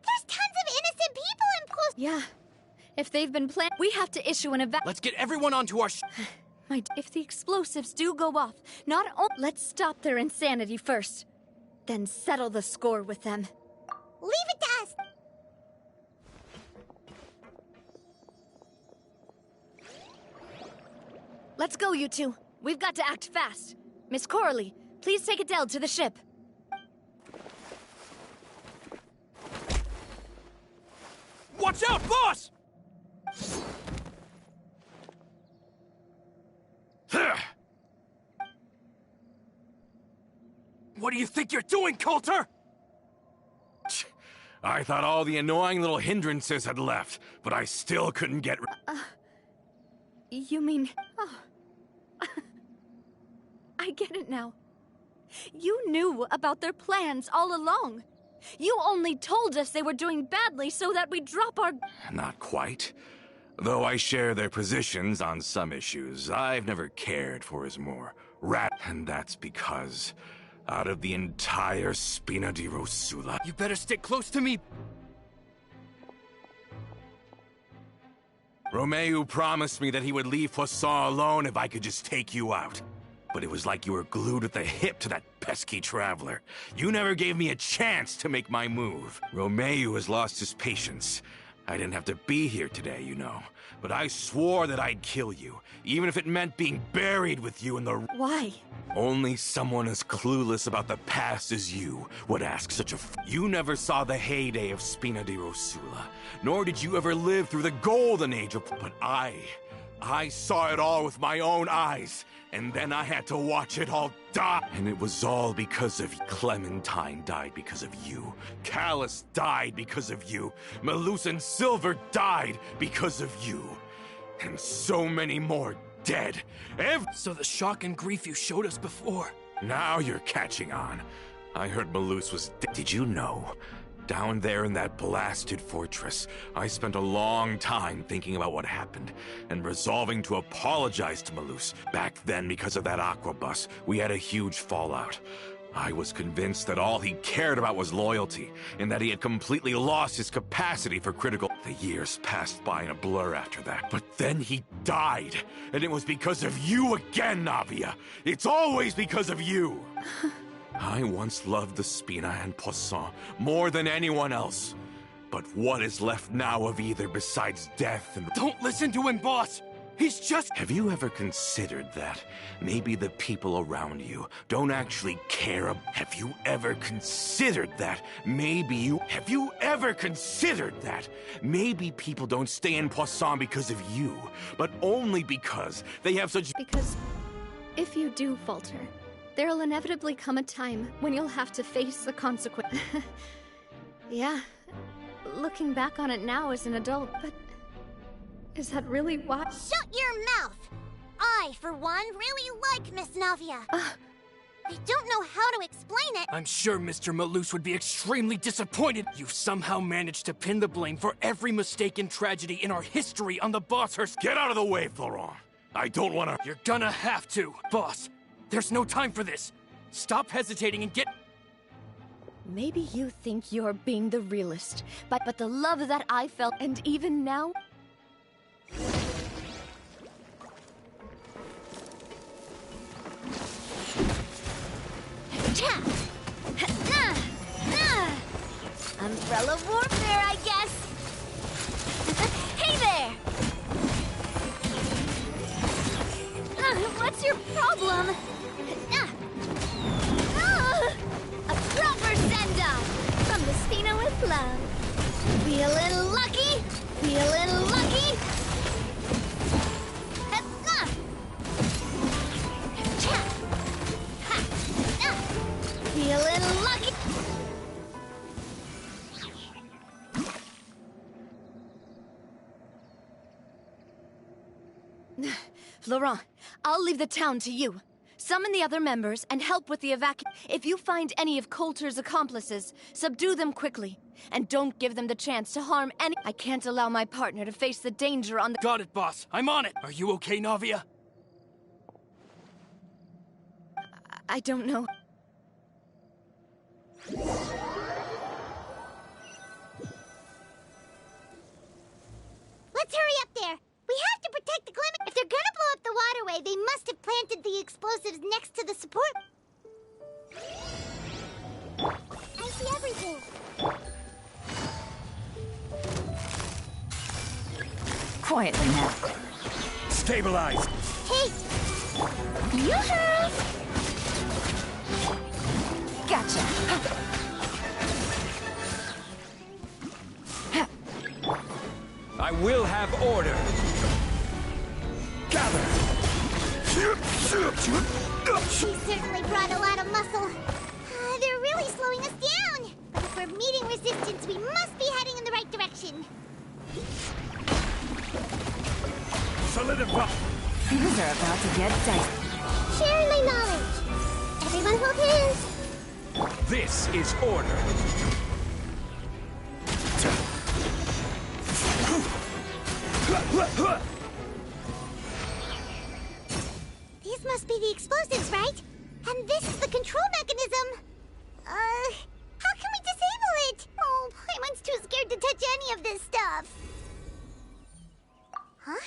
There's tons of innocent people in Yeah. If they've been we have to issue an Let's get everyone onto our if the explosives do go off, not only... Let's stop their insanity first. Then settle the score with them. Leave it to us! Let's go, you two. We've got to act fast. Miss Coralie, please take Adele to the ship. Watch out, boss! What do you think you're doing, Coulter? I thought all the annoying little hindrances had left, but I still couldn't get... You mean... Oh. I get it now. You knew about their plans all along. You only told us they were doing badly so that we'd drop our... Not quite. Though I share their positions on some issues, I've never cared for his more and that's because, out of the entire Spina di Rosula... You better stick close to me. Romeu promised me that he would leave Poisson alone if I could just take you out. But it was like you were glued at the hip to that pesky traveler. You never gave me a chance to make my move. Romeu has lost his patience. I didn't have to be here today, you know. But I swore that I'd kill you, even if it meant being buried with you in the... Why? Only someone as clueless about the past as you would ask such a... You never saw the heyday of Spina di Rosula, nor did you ever live through the golden age of... But I saw it all with my own eyes, and then I had to watch it all die. And it was all because of... Clementine died because of you. Callus died because of you. Melusine Silver died because of you. And so many more dead. So the shock and grief you showed us before. Now you're catching on. I heard Melus was dead. Did you know Down there in that blasted fortress, I spent a long time thinking about what happened and resolving to apologize to Malus. Back then, because of that aqua bus, we had a huge fallout. I was convinced that all he cared about was loyalty, and that he had completely lost his capacity for critical... The years passed by in a blur after that. But then he died, and it was because of you again, Navia! It's always because of you! I once loved the Spina and Poisson more than anyone else. But what is left now of either besides death and... Don't listen to him, boss! He's just... Have you ever considered that maybe the people around you don't actually care Have you ever considered that maybe you... Have you ever considered that maybe people don't stay in Poisson because of you, but only because they have such... Because if you do falter, there'll inevitably come a time when you'll have to face the consequence. Yeah, looking back on it now as an adult, but is that really why? Shut your mouth! I, for one, really like Miss Navia. I don't know how to explain it. I'm sure Mr. Malus would be extremely disappointed. You somehow managed to pin the blame for every mistake and tragedy in our history on the boss herself. Get out of the way, Florent! I don't want to... You're gonna have to, boss! There's no time for this! Stop hesitating and get... Maybe you think you're being the realist, but the love that I felt, and even now... Umbrella warfare, I guess. Hey there! What's your problem? A proper send-off From the Spina with love. Feeling lucky? Feeling lucky? Feeling lucky? Laurent, I'll leave the town to you. Summon the other members and help with the If you find any of Coulter's accomplices, subdue them quickly. And don't give them the chance to harm any... I can't allow my partner to face the danger on the... Got it, boss. I'm on it. Are you okay, Navia? I don't know. Let's hurry up there. We have to protect the Clement. If they're gonna blow up the waterway, they must have planted the explosives next to the support. I see everything. Quietly now. Stabilize! Hey! Yoo-hoo! Gotcha. I will have order. Gather. She certainly brought a lot of muscle. They're really slowing us down. But if we're meeting resistance, we must be heading in the right direction. Solidify! Things are about to get dicey. Sharing my knowledge. Everyone hold hands. This is order. These must be the explosives, right? And this is the control mechanism. How can we disable it? Oh, Paimon's too scared to touch any of this stuff. Huh?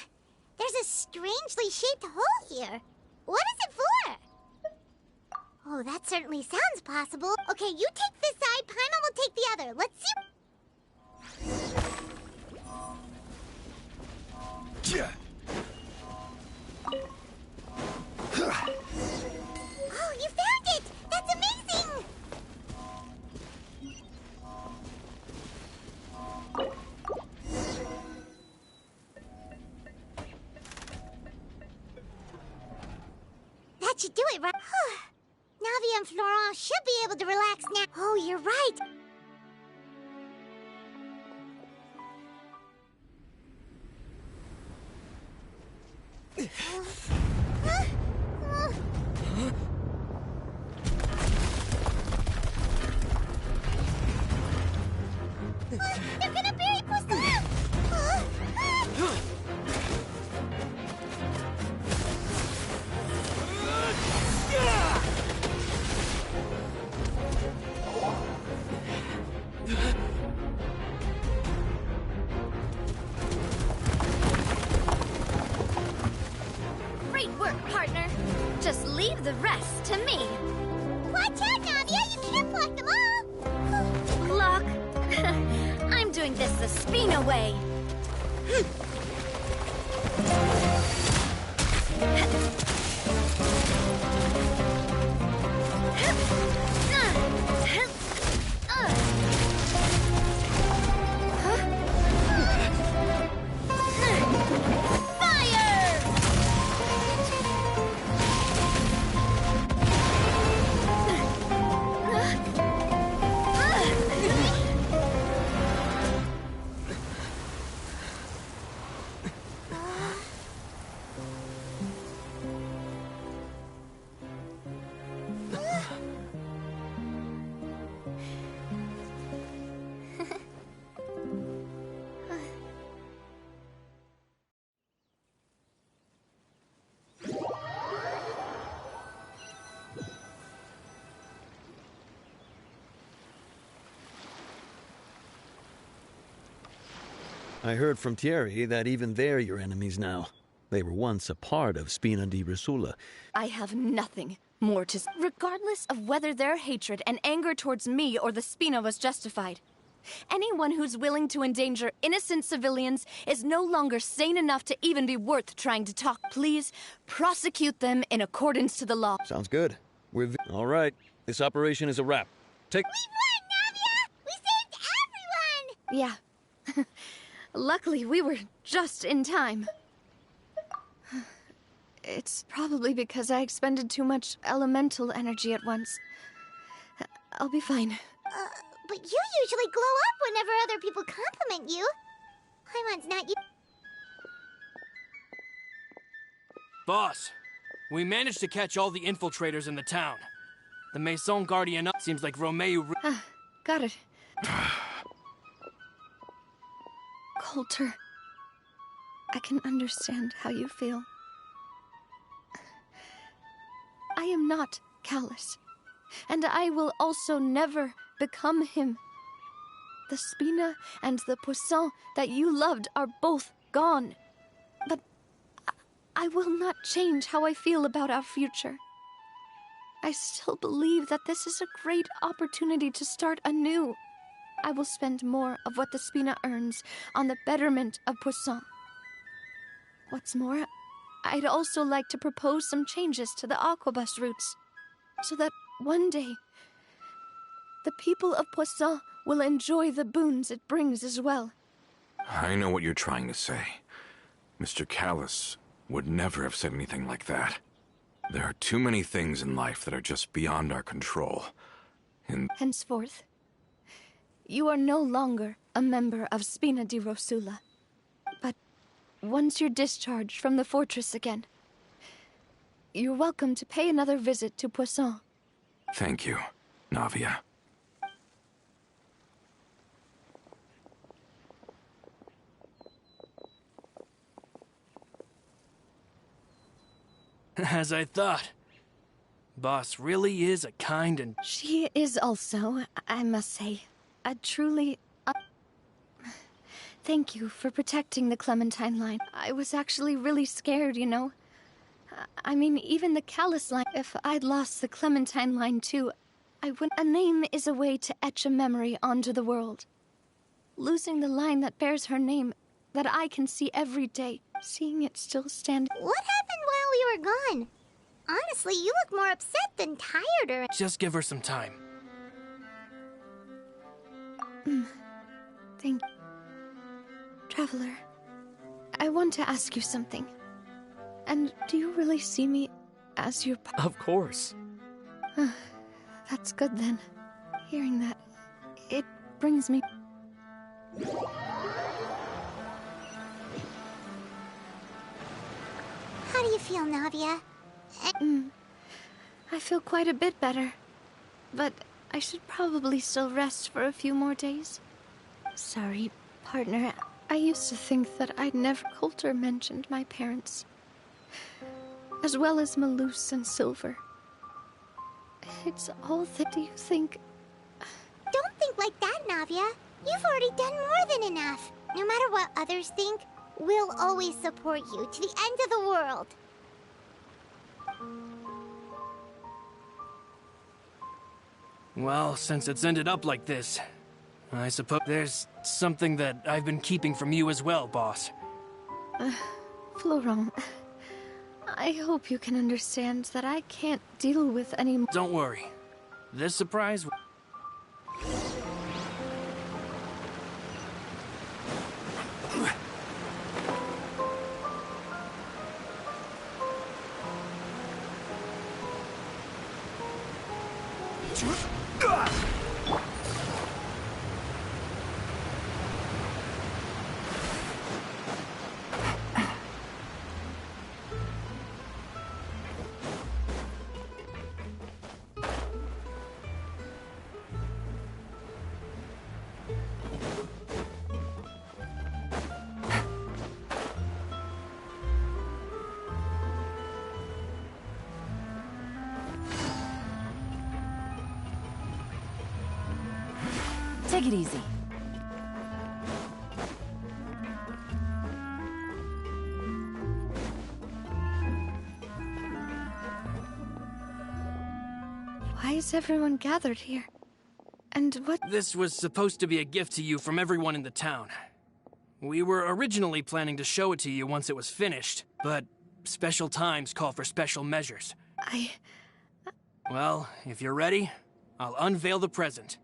There's a strangely shaped hole here. What is it for? Oh, that certainly sounds possible. Okay, you take this side, Paimon will take the other. Let's see. Oh, you found it! That's amazing! That should do it, right? Navia and Florent should be able to relax now. Oh, you're right. just leave the rest to me. Watch out, Navia! You can't block them all! Block? I'm doing this the Spina way. I heard from Thierry that even they're your enemies now. They were once a part of Spina di Rosula. I have nothing more to say. Regardless of whether their hatred and anger towards me or the Spina was justified, anyone who's willing to endanger innocent civilians is no longer sane enough to even be worth trying to talk. Please prosecute them in accordance to the law. Sounds good. All right. This operation is a wrap. We won, Navia! We saved everyone! Yeah. Luckily, we were just in time. It's probably because I expended too much elemental energy at once. I'll be fine. But you usually glow up whenever other people compliment you. Paimon's not you. Boss, we managed to catch all the infiltrators in the town. The Maison Guardian seems like Romeo... Got it. Coulter, I can understand how you feel. I am not callous, and I will also never become him. The Spina and the Poisson that you loved are both gone. But I will not change how I feel about our future. I still believe that this is a great opportunity to start anew. I will spend more of what the Spina earns on the betterment of Poisson. What's more, I'd also like to propose some changes to the Aquabus routes, so that one day, the people of Poisson will enjoy the boons it brings as well. I know what you're trying to say. Mr. Callus would never have said anything like that. There are too many things in life that are just beyond our control. And henceforth, you are no longer a member of Spina di Rosula. But once you're discharged from the fortress again, you're welcome to pay another visit to Poisson. thank you, Navia. As I thought. Boss really is a kind and... She is also, I must say, a truly... Thank you for protecting the Clementine line. I was actually really scared, you know. I mean, even the Callus line. If I'd lost the Clementine line too, I wouldn't... A name is a way to etch a memory onto the world. Losing the line that bears her name, that I can see every day, seeing it still stand... What happened while we were gone? Honestly, you look more upset than tired or... Just give her some time. Thank you. Traveler, I want to ask you something. And do you really see me as your... Of course. That's good then. Hearing that, it brings me... How do you feel, Navia? I feel quite a bit better. But I should probably still rest for a few more days. Sorry, partner. I used to think that I'd never... Coulter mentioned my parents. As well as Malus and Silver. It's all that... Do you think... Don't think like that, Navia. You've already done more than enough. No matter what others think, we'll always support you to the end of the world. Well, since it's ended up like this, I suppose there's something that I've been keeping from you as well, boss. Florent, I hope you can understand that I can't deal with any more. Don't worry. This surprise... Take it easy. Why is everyone gathered here? And what? This was supposed to be a gift to you from everyone in the town. We were originally planning to show it to you once it was finished, but special times call for special measures. Well, if you're ready, I'll unveil the present.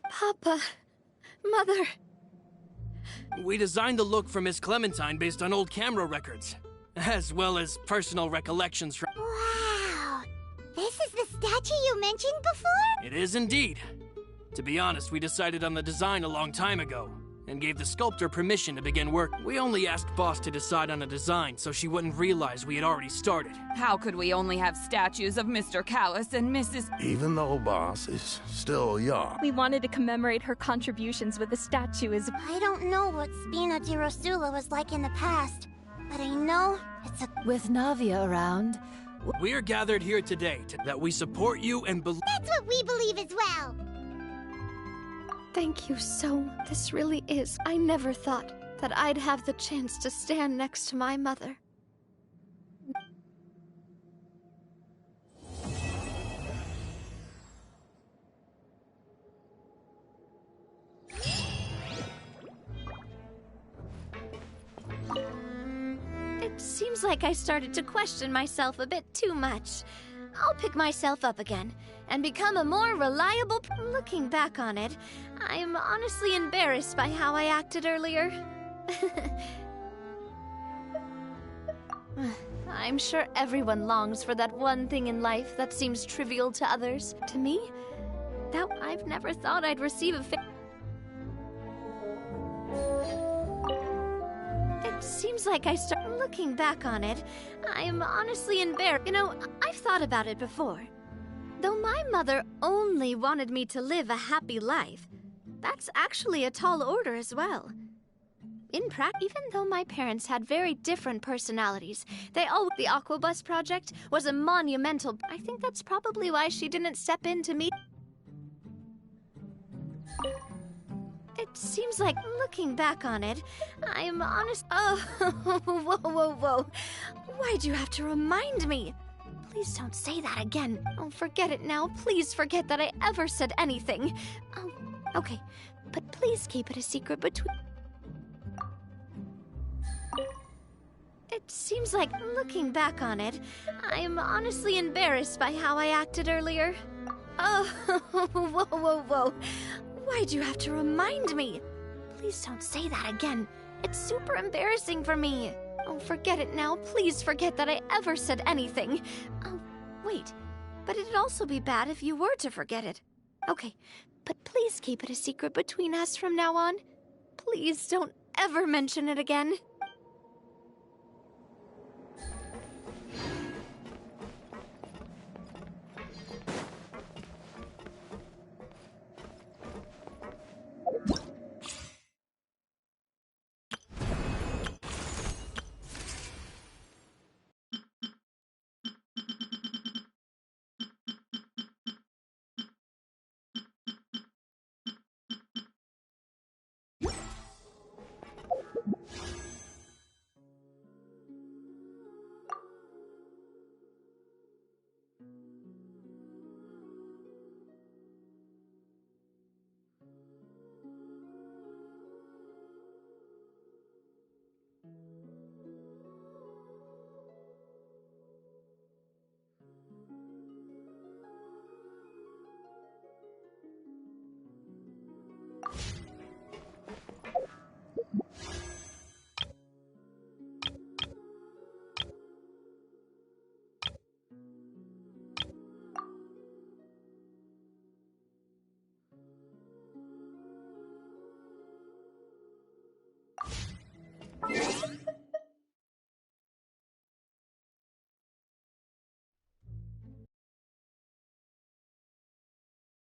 Papa, Mother. We designed the look for Miss Clementine based on old camera records, as well as personal recollections from... Wow! This is the statue you mentioned before? It is indeed. To be honest, we decided on the design a long time ago, and gave the sculptor permission to begin work. We only asked Boss to decide on a design so she wouldn't realize we had already started. How could we only have statues of Mr. Callus and Mrs. Even though Boss is still young. We wanted to commemorate her contributions with a statue as... I don't know what Spina di Rosula was like in the past, but I know it's a... With Navia around... We are gathered here today that we support you and believe... That's what we believe as well! Thank you so. This really is. I never thought that I'd have the chance to stand next to my mother. It seems like I started to question myself a bit too much. I'll pick myself up again and become a more reliable... Looking back on it, I'm honestly embarrassed by how I acted earlier. I'm sure everyone longs for that one thing in life that seems trivial to others. To me, that I've never thought I'd receive a It seems like I start... Looking back on it, I'm honestly embarrassed. You know, I've thought about it before. Though my mother only wanted me to live a happy life, that's actually a tall order as well. In practice, even though my parents had very different personalities, the Aquabus project was a monumental... I think that's probably why she didn't step in to meet... It seems like, looking back on it, I'm honest... Oh, whoa. Why'd you have to remind me? Please don't say that again. Oh, forget it now. Please forget that I ever said anything. Oh, okay. But please keep it a secret between... It seems like, looking back on it, I'm honestly embarrassed by how I acted earlier. Oh, whoa. Why'd you have to remind me? Please don't say that again. It's super embarrassing for me. Oh, forget it now. Please forget that I ever said anything. Oh, wait. But it'd also be bad if you were to forget it. Okay, but please keep it a secret between us from now on. Please don't ever mention it again.